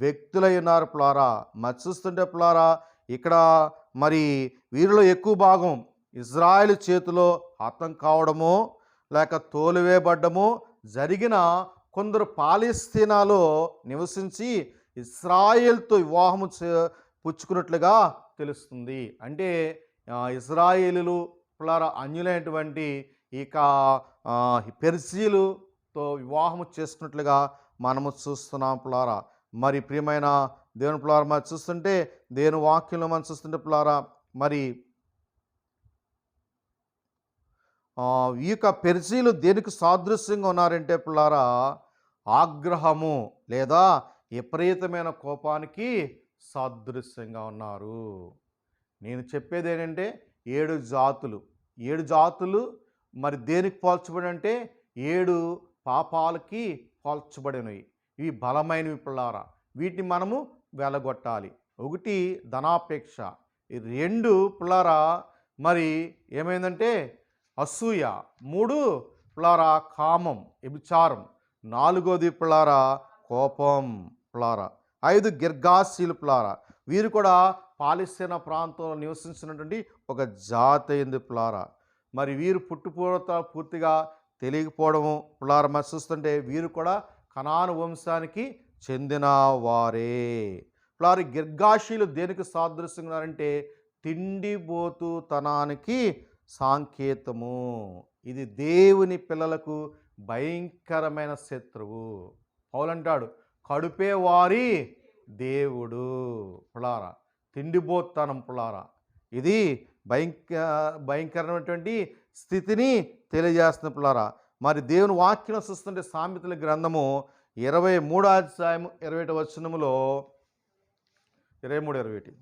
[SPEAKER 1] వ్యక్తులై ఉన్నారు ప్లారా. మరి చూస్తుంటే ప్లారా ఇక్కడ మరి వీరిలో ఎక్కువ భాగం ఇజ్రాయెల్ చేతిలో హతం కావడము లేక తోలివేయబడ్డము జరిగిన కొందరు పాలస్తీనాలో నివసించి ఇశ్రాయేల్తో వివాహము పుచ్చుకున్నట్లుగా తెలుస్తుంది. అంటే ఇశ్రాయేలీయులు పిల్లారా అన్యులైనటువంటి ఇక పెర్సీయులతో వివాహము చేసుకున్నట్లుగా మనము చూస్తున్నాం పిల్లారా. మరి ప్రియమైన దేవుని పిల్లారా మరి చూస్తుంటే దేవుని వాక్యంలో మనం చూస్తుంటే పిల్లారా మరి ఈ యొక్క పెర్సీలు దేనికి సాదృశ్యంగా ఉన్నారంటే పిల్లారా ఆగ్రహము లేదా విపరీతమైన కోపానికి సాదృశ్యంగా ఉన్నారు. నేను చెప్పేది ఏంటంటే 7 జాతులు మరి దేనికి పోల్చబడి అంటే 7 పాపాలకి పోల్చబడినవి. ఇవి బలమైనవి పిల్లారా. వీటిని మనము వెలగొట్టాలి. 1 ధనాపేక్ష, ఈ 2 పిల్లారా మరి ఏమైందంటే అసూయ, 3 పిల్లారా కామం వ్యభిచారం, 4 పిల్లారా కోపం పిల్లారా, 5 గిర్గాసీలు పిల్లారా. వీరు కూడా పాలస్తీనా ప్రాంతంలో నివసించినటువంటి ఒక జాతి అయింది పిల్లారా. మరి వీరు పూర్తిగా తెలియకపోవడము పిల్లారా మరి చూస్తుంటే వీరు కూడా కనాను వంశానికి చెందిన వారే పిల్లారి. గిర్గాషీలు దేనికి సాదృశ్యంగా ఉన్నారంటే తిండిబోతుతనానికి సాంకేతము. ఇది దేవుని పిల్లలకు భయంకరమైన శత్రువు. పౌలంటాడు కడుపే వారి దేవుడు పులారా. తిండిబోతనం పులారా, ఇది భయంకరమైనటువంటి స్థితిని తెలియజేస్తున్న పులారా. మరి దేవుని వాక్యం చూస్తుంటే సామెతల గ్రంథము 23వ అధ్యాయము 21వ వచనములో 23:21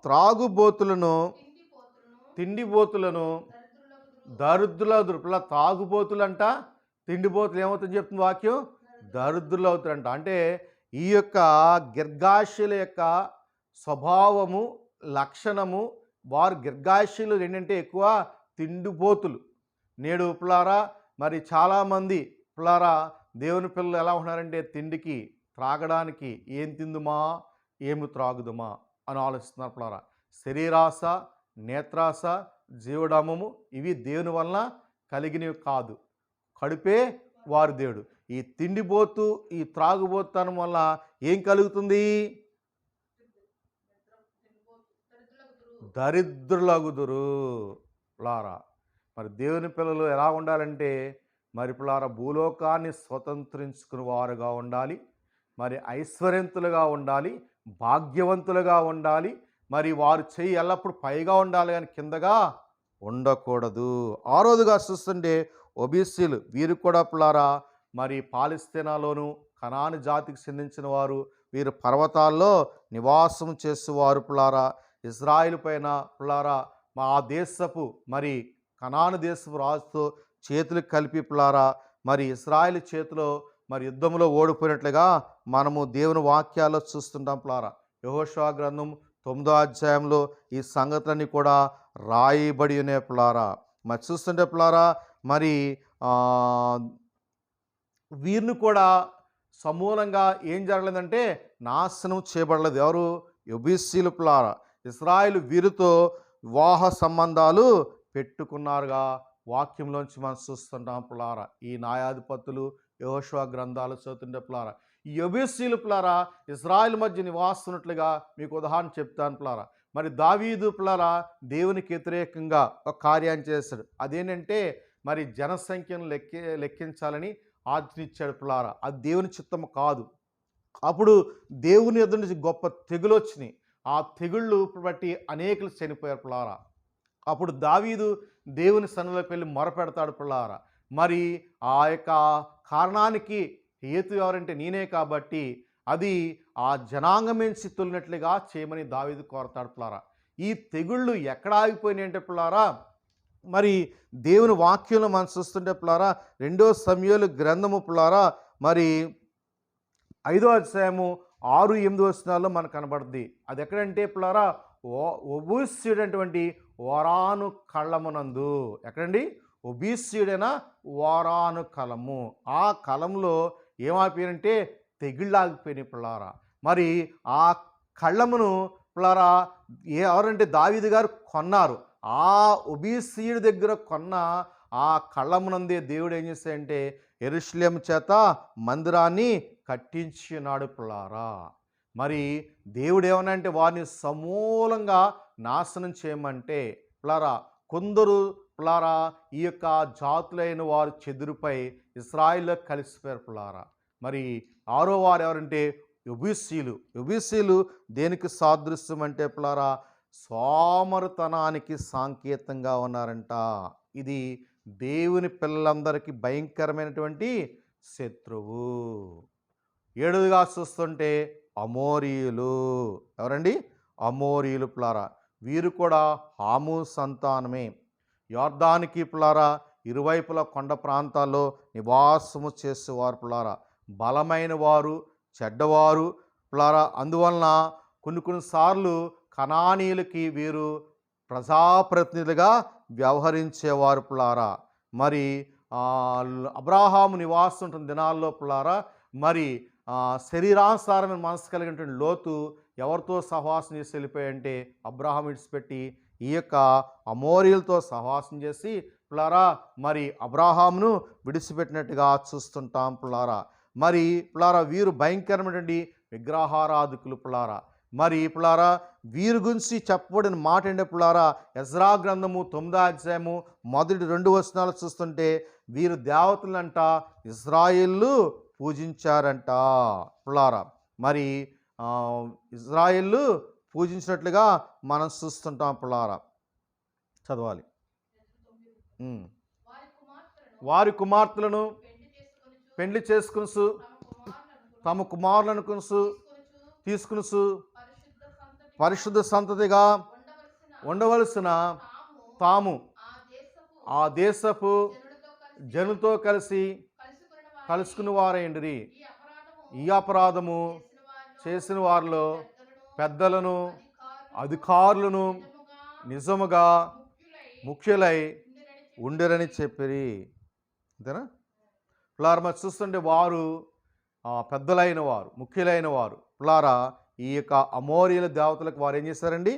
[SPEAKER 1] త్రాగుబోతులను తిండిబోతులను దరిద్రులు అవుతారు. తాగుబోతులంట తిండిబోతులు ఏమవుతుందని చెప్తుంది వాక్యం, దరిద్రులు అవుతారంట. అంటే ఈ యొక్క గిర్గాషుల యొక్క స్వభావము లక్షణము, వారు గిర్గాషులు ఏంటంటే ఎక్కువ తిండిబోతులు. నేడు పిల్లారా మరి చాలామంది పిల్లారా దేవుని పిల్లలు ఎలా ఉన్నారంటే తిండికి త్రాగడానికి ఏం తిందుమా ఏమి త్రాగుదుమా అని ఆలోచిస్తున్నారు పిల్లారా. శరీరాశ, నేత్రాశ, జీవడమము ఇవి దేవుని వలన కలిగినవి కాదు, కడుపే వారి దేవుడు. ఈ తిండిబోతు ఈ త్రాగుబోతనం వల్ల ఏం కలుగుతుంది, దరిద్రులగుదురు పిల్లారా. మరి దేవుని పిల్లలు ఎలా ఉండాలంటే మరి పిల్లారా భూలోకాన్ని స్వతంత్రించుకుని వారుగా ఉండాలి, మరి ఐశ్వర్యంతులుగా ఉండాలి, భాగ్యవంతులుగా ఉండాలి. మరి వారు చెయ్యి ఎల్లప్పుడు పైగా ఉండాలి కానీ కిందగా ఉండకూడదు. ఆరోదుగా చూస్తుంటే ఒబీసీలు వీరు కూడా పిల్లారా మరి పాలస్తీనాలోను కనాను జాతికి చెందించిన వారు. వీరు పర్వతాల్లో నివాసం చేసేవారు పిల్లారా. ఇజ్రాయిల్ పైన పిల్లారా మా దేశపు మరి కనాను దేశపు రాజుతో చేతులు కలిపి పిల్లారా మరి ఇజ్రాయిల్ చేతిలో మరి యుద్ధంలో ఓడిపోయినట్లుగా మనము దేవుని వాక్యాల్లో చూస్తుంటాం పిల్లారా. యెహోషువ గ్రంథం 9వ అధ్యాయంలో ఈ సంగతులన్నీ కూడా రాయబడి ఉన్నాయి పిల్లారా. మరి చూస్తుంటే పిల్లారా మరి వీరిని కూడా సమూలంగా ఏం జరగలేదంటే నాశనం చేయబడలేదు. ఎవరు, యొబీసీలు పిల్లారా. ఇశ్రాయేలు వీరితో వివాహ సంబంధాలు పెట్టుకున్నారుగా వాక్యంలోంచి మనం చూస్తుంటాం పిల్లారా. ఈ న్యాయాధిపతులు యెహోషువ గ్రంథాలు చదువుతుంటే పిల్లారా ఈ యొబీసీలు పిల్లారా ఇశ్రాయేలు మధ్య నివాస్తున్నట్లుగా మీకు ఉదాహరణ చెప్తాను పిల్లారా. మరి దావీదు పిల్లారా దేవునికి వ్యతిరేకంగా ఒక కార్యాన్ని చేశాడు. అదేంటంటే మరి జనసంఖ్యను లెక్కించాలని ఆజ్ఞించాడు పిల్లారా. అది దేవుని చిత్తము కాదు. అప్పుడు దేవుని ఎదురు నుంచి గొప్ప తెగులు వచ్చినాయి. ఆ తెగుళ్ళు బట్టి అనేకులు చనిపోయారు పిల్లారా. అప్పుడు దావీదు దేవుని సన్నిధిలోకి వెళ్ళి మొరపెడతాడు పిల్లారా. మరి ఆ యొక్క కారణానికి హేతు ఎవరంటే నేనే కాబట్టి అది ఆ జనాంగమేంచి తొలినట్లుగా చేయమని దావీదు కోరతాడు పిల్లారా. ఈ తెగుళ్ళు ఎక్కడ ఆగిపోయినాయి అంటే పిల్లారా మరి దేవుని వాక్యంలో మనం చూస్తుంటే పిల్లారా 2వ సమూయేలు గ్రంథము పిల్లారా మరి 5వ అధ్యాయము 6-8 వచనాల్లో మనకు కనబడుద్ది. అది ఎక్కడంటే పిల్లారా ఒబూస్యుడైనటువంటి ఓరాను కళ్ళమునందు. ఎక్కడండి, ఒబీస్యుడైన ఓరాను కలము. ఆ కలంలో ఏమైపోయినంటే తెగిళ్ళు ఆగిపోయినాయి పిల్లారా. మరి ఆ కళ్ళమును పిల్లారా ఎవరంటే దావీదు గారు కొన్నారు. ఆ ఒబీసీయుడి దగ్గర కొన్న ఆ కళ్ళమునందే దేవుడు ఏం చేశాడంటే యెరూషలేము చేత మందిరాన్ని కట్టించి ఉన్నాడు పిల్లారా. మరి దేవుడు ఏమన్నా అంటే వారిని సమూలంగా నాశనం చేయమంటే పిల్లారా, కొందరు పిల్లారా ఈ యొక్క జాతులైన వారు చెదురుపై ఇశ్రాయేల్లో కలిసిపోయారు పిల్లారా. మరి ఆరో వారు ఎవరంటే యెబూసీలు దేనికి సాదృశ్యం అంటే పిల్లారా, సోమరితనానికి సాంకేతంగా ఉన్నారంట. ఇది దేవుని పిల్లలందరికీ భయంకరమైనటువంటి శత్రువు. ఏడవదిగా చూస్తుంటే అమోరీయులు. ఎవరండి? అమోరీయులు పిల్లారా. వీరు కూడా హాము సంతానమే. యొర్దానికి పిల్లారా ఇరువైపుల కొండ ప్రాంతాల్లో నివాసము చేసేవారు పిల్లారా. బలమైన వారు, చెడ్డవారు పిల్లారా. అందువలన కొన్నిసార్లు కనానీయులకి వీరు ప్రజాప్రతినిధులుగా వ్యవహరించేవారు పిల్లారా. మరి అబ్రాహాము నివాసం ఉంటున్న దినాల్లో పిల్లారా, మరి శరీరానుసారమైన మనసు కలిగినటువంటి లోతు ఎవరితో సహవాసం చేసి వెళ్ళిపోయాయంటే అబ్రాహాం విడిచిపెట్టి ఈ యొక్క అమోరీలతో సహవాసం చేసి పిల్లారా మరి అబ్రాహామును విడిచిపెట్టినట్టుగా చూస్తుంటాం పిల్లారా. మరి పిల్లారా వీరు భయంకరమైనటువంటి విగ్రహారాధకులు పిల్లారా. మరి పిల్లారా వీరి గురించి చెప్పబడిన మాట ఏంటంటే పిల్లారా, ఎజ్రా గ్రంథము 9వ అధ్యాయము మొదటి 2 వచనాలు చూస్తుంటే వీరు దేవతలంట ఇశ్రాయేలు పూజించారంట పిల్లారా. మరి ఇశ్రాయేలు పూజించినట్లుగా మనం చూస్తుంటాం పిల్లారా. చదవాలి. వారి కుమార్తెలను పెండ్లి చేసుకుని తమ కుమారులను తీసుకుని పరిశుద్ధ సంతతిగా ఉండవలసిన తాము ఆ దేశపు జనులతో కలుసుకుని వారైండిరి. ఈ అపరాధము చేసిన వారిలో పెద్దలను అధికారులను నిజముగా ముఖ్యులై ఉండిరని చెప్పిరి. అంతేనా పిల్లారా? చూస్తుంటే వారు పెద్దలైన వారు, ముఖ్యులైన వారు పిల్లారా ఈ యొక్క అమోరీల దేవతలకు వారు ఏం చేశారండి?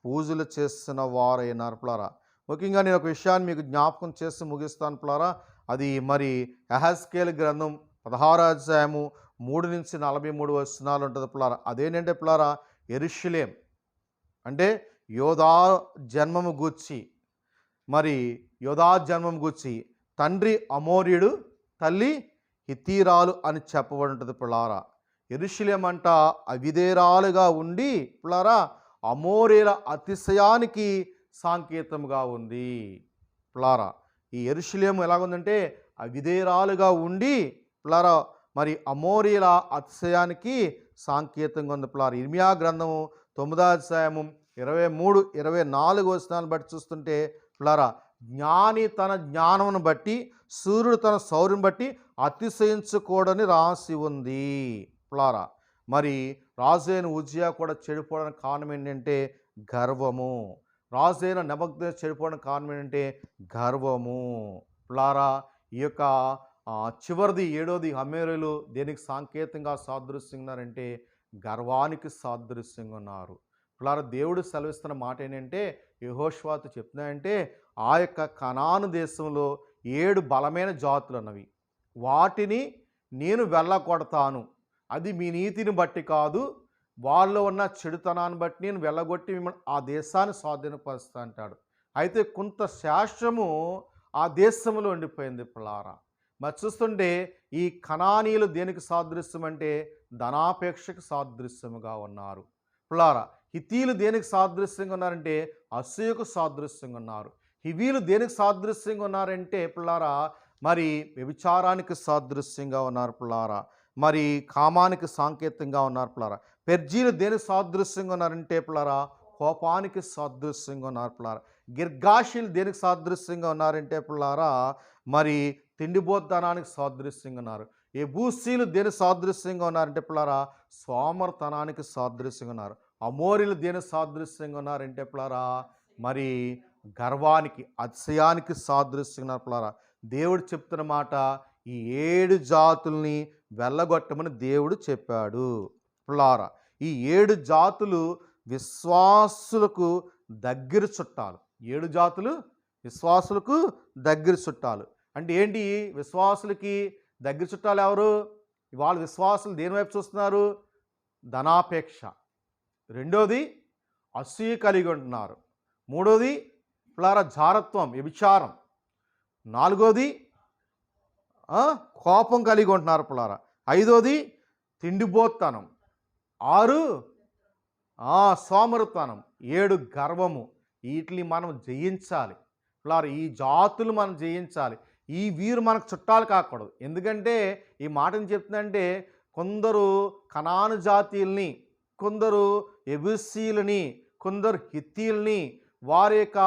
[SPEAKER 1] పూజలు చేస్తున్న వారైనారు పిల్లారా. ముఖ్యంగా నేను ఒక విషయాన్ని మీకు జ్ఞాపకం చేసి ముగిస్తాను పిల్లారా. అది మరి యెహెజ్కేలు గ్రంథం 16వ అధ్యాయము 3 నుంచి 43 వచనాలు ఉంటుంది పిల్లారా. అదేంటంటే పిల్లారా, యెరూషలేం అంటే యోధా జన్మము గూర్చి, మరి యోధా జన్మం గూర్చి తండ్రి అమోరీయుడు, తల్లి హిత్తీరాలు అని చెప్పబడి ఉంటుంది పిల్లారా. యెరూషలేం అంట అవిధేరాలుగా ఉండి పిల్లారా అమోరీల అతిశయానికి సాంకేతంగా ఉంది పిల్లారా. ఈ యెరూషలేం ఎలాగుందంటే అవిధేరాలుగా ఉండి పిల్లారా మరి అమోరీల అతిశయానికి సాంకేతంగా ఉంది పిల్లారా. ఇర్మియా గ్రంథము 9వ అధ్యాయము 23, 24 వచనాలను బట్టి చూస్తుంటే పిల్లారా, జ్ఞాని తన జ్ఞానమును బట్టి సూర్యుడు తన సౌర్యం బట్టి అతిశయించకూడని రాసి ఉంది పిల్లారా. మరి రాజైన ఉజ్జియా కూడా చెడిపోవడానికి కారణం ఏంటంటే గర్వము. రాజైన నెబుకద్నెజర్ చెడిపోవడానికి కారణం ఏంటంటే గర్వము పిల్లారా. ఈ యొక్క చివరిది 7వది అమోరీయులు దేనికి సాంకేతంగా సాదృశ్యంగా ఉన్నారంటే గర్వానికి సాదృశ్యంగా ఉన్నారు పిల్లారా. దేవుడు సెలవిస్తున్న మాట ఏంటంటే యెహోషువతో చెప్తున్నాయంటే ఆ యొక్క కనాను దేశంలో 7 బలమైన జాతులు ఉన్నవి, వాటిని నేను వెళ్ళగొడతాను. అది మీ నీతిని బట్టి కాదు, వాళ్ళలో ఉన్న చెడుతనాన్ని బట్టి నేను వెళ్ళగొట్టి మిమ్మల్ని ఆ దేశాన్ని స్వాధీనపరుస్తా అంటాడు. అయితే కొంత శాస్త్రము ఆ దేశంలో ఉండిపోయింది పిల్లారా. మరి చూస్తుంటే ఈ కనానీయులు దేనికి సాదృశ్యం అంటే ధనాపేక్షకు సాదృశ్యముగా ఉన్నారు పిల్లారా. హిత్తీలు దేనికి సాదృశ్యంగా ఉన్నారంటే అసూయకు సాదృశ్యంగా ఉన్నారు. హివీలు దేనికి సాదృశ్యంగా ఉన్నారంటే పిల్లారా మరి వ్యభిచారానికి సాదృశ్యంగా ఉన్నారు పిల్లారా. మరి కామానికి సాంకేతంగా ఉన్నారు పిల్లారా. పెర్జీలు దేనికి సాదృశ్యంగా ఉన్నారంటే పిల్లారా కోపానికి సాదృశ్యంగా ఉన్నారు పిల్లారా. గిర్గాషీలు దేనికి సాదృశ్యంగా ఉన్నారంటే పిల్లారా మరి తిండిబోత్తనానికి సాదృశ్యంగా ఉన్నారు. యెబూసీలు దేనికి సాదృశ్యంగా ఉన్నారంటే పిల్లారా సోమరితనానికి సాదృశ్యంగా ఉన్నారు. అమోరీలు దేనికి సాదృశ్యంగా ఉన్నారంటే పిల్లారా మరి గర్వానికి అతిశయానికి సాదృశ్యంగా ఉన్నారు పిల్లారా. దేవుడు చెప్తున్న మాట ఈ 7 జాతుల్ని వెళ్ళగొట్టమని దేవుడు చెప్పాడు పిల్లారా. ఈ 7 జాతులు విశ్వాసులకు దగ్గర చుట్టాలు. 7 జాతులు విశ్వాసులకు దగ్గర చుట్టాలు అంటే ఏంటి? విశ్వాసులకి దగ్గర చుట్టాలు ఎవరు? వాళ్ళ విశ్వాసులు దేని వైపు చూస్తున్నారు? ధనాపేక్ష. రెండోది అసూయ కలిగి ఉంటున్నారు. మూడోది జారత్వం, వ్యభిచారం. నాలుగోది కోపం కలిగి ఉంటున్నారు పిల్లారా. ఐదోది తిండిబోత్తనం. 6 సోమరితనం. 7 గర్వము. వీటిని మనం జయించాలి పిల్లారా. ఈ జాతులు మనం జయించాలి. ఈ వీరు మనకు చుట్టాలు కాకూడదు. ఎందుకంటే ఈ మాటని చెప్తుందంటే కొందరు కనాను జాతీయుల్ని, కొందరు ఎబూసీయులని, కొందరు హిత్తీయుల్ని వారి యొక్క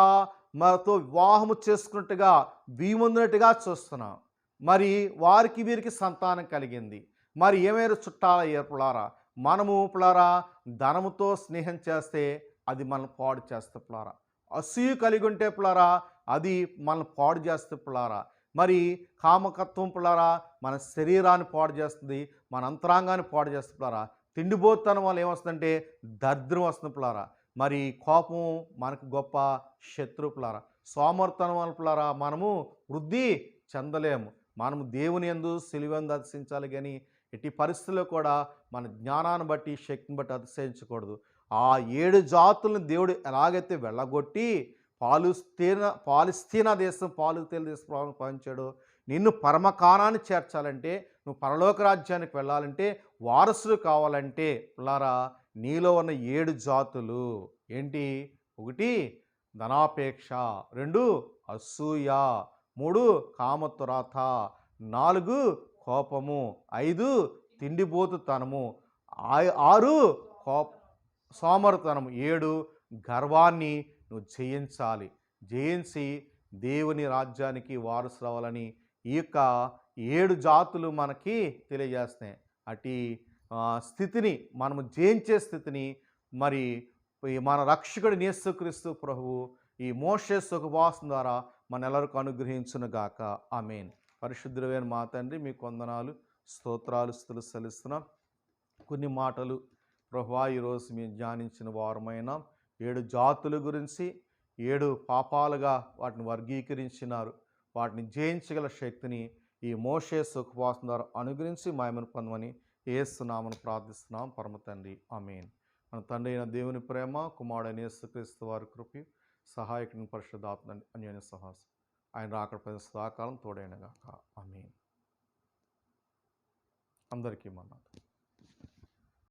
[SPEAKER 1] మనతో వివాహము చేసుకున్నట్టుగా భీముందినట్టుగా చూస్తున్నాం. మరి వారికి వీరికి సంతానం కలిగింది. మరి ఏమైనా చుట్టాల ఏర్పులారా, మనము పులారా ధనముతో స్నేహం చేస్తే అది మనల్ని పాడు చేస్తే పులారా. అసూయ కలిగి ఉంటే పులారా అది మనల్ని పాడు చేస్తే పులారా. మరి కామకత్వం పులారా మన శరీరాన్ని పాడు చేస్తుంది, మన అంతరాంగాన్ని పాడు చేస్తుంది పులారా. తిండిపోతనం వల్ల ఏమొస్తుందంటే దరిద్రం వస్తుంది పులారా. మరి కోపం మనకు గొప్ప శత్రుపులారా. సోమర్తనం వల్ల పులారా మనము వృద్ధి చెందలేము. మనము దేవుని యందు సిలువను అతిశయించాలి కానీ ఎట్టి పరిస్థితుల్లో కూడా మన జ్ఞానాన్ని బట్టి శక్తిని బట్టి అతిశయించకూడదు. ఆ 7 జాతులను దేవుడు ఎలాగైతే వెళ్ళగొట్టి పాలిస్తీనా దేశం పాలు తేనె దేశం పంచాడో, నిన్ను పరమకాణాన్ని చేర్చాలంటే, నువ్వు పరలోక రాజ్యానికి వెళ్ళాలంటే, వారసులు కావాలంటే పిల్లారా నీలో ఉన్న 7 జాతులు ఏంటి? 1 ధనాపేక్ష, 2 అసూయ, 3 కామతురాత, 4 కోపము, 5 తిండిబోతుతనము, 6 సోమరితనము, 7 గర్వాన్ని నువ్వు జయించాలి. జయించి దేవుని రాజ్యానికి వారసులు అవ్వాలని ఈ యొక్క 7 జాతులు మనకి తెలియజేస్తున్నాయి. అటు స్థితిని మనము జయించే స్థితిని మరి మన రక్షకుడు యేసుక్రీస్తు ప్రభువు ఈ మోషే సుఖవాసం ద్వారా మనెల్లరికూ అనుగ్రహించునుగాక. ఆమేన్. పరిశుద్ధుడైన మా తండ్రి మీకు వందనాలు, స్తోత్రాలు, స్తుతులు చెల్లిస్తున్నాం. కొన్ని మాటలు ప్రభువా ఈరోజు మేము ధ్యానించిన వారమైన 7 జాతుల గురించి, 7 పాపాలుగా వాటిని వర్గీకరించినారు. వాటిని జయించగల శక్తిని ఈ మోషే సుఖవాసం ద్వారా అనుగ్రహించి మహిమను పొందమని యేసు నామమున ప్రార్థిస్తున్నాం పరమ తండ్రి. ఆమేన్. మన తండ్రి అయిన దేవుని ప్రేమ, కుమారుడైన యేసుక్రీస్తు వారి కృప, సహాయకుని పరిశుద్ధాత్మ అన్యోన్య సహవాసం ఆయన రాకడ సదాకాలం తోడైనగాక. ఆమేన్. అందరికీ వందనాలు.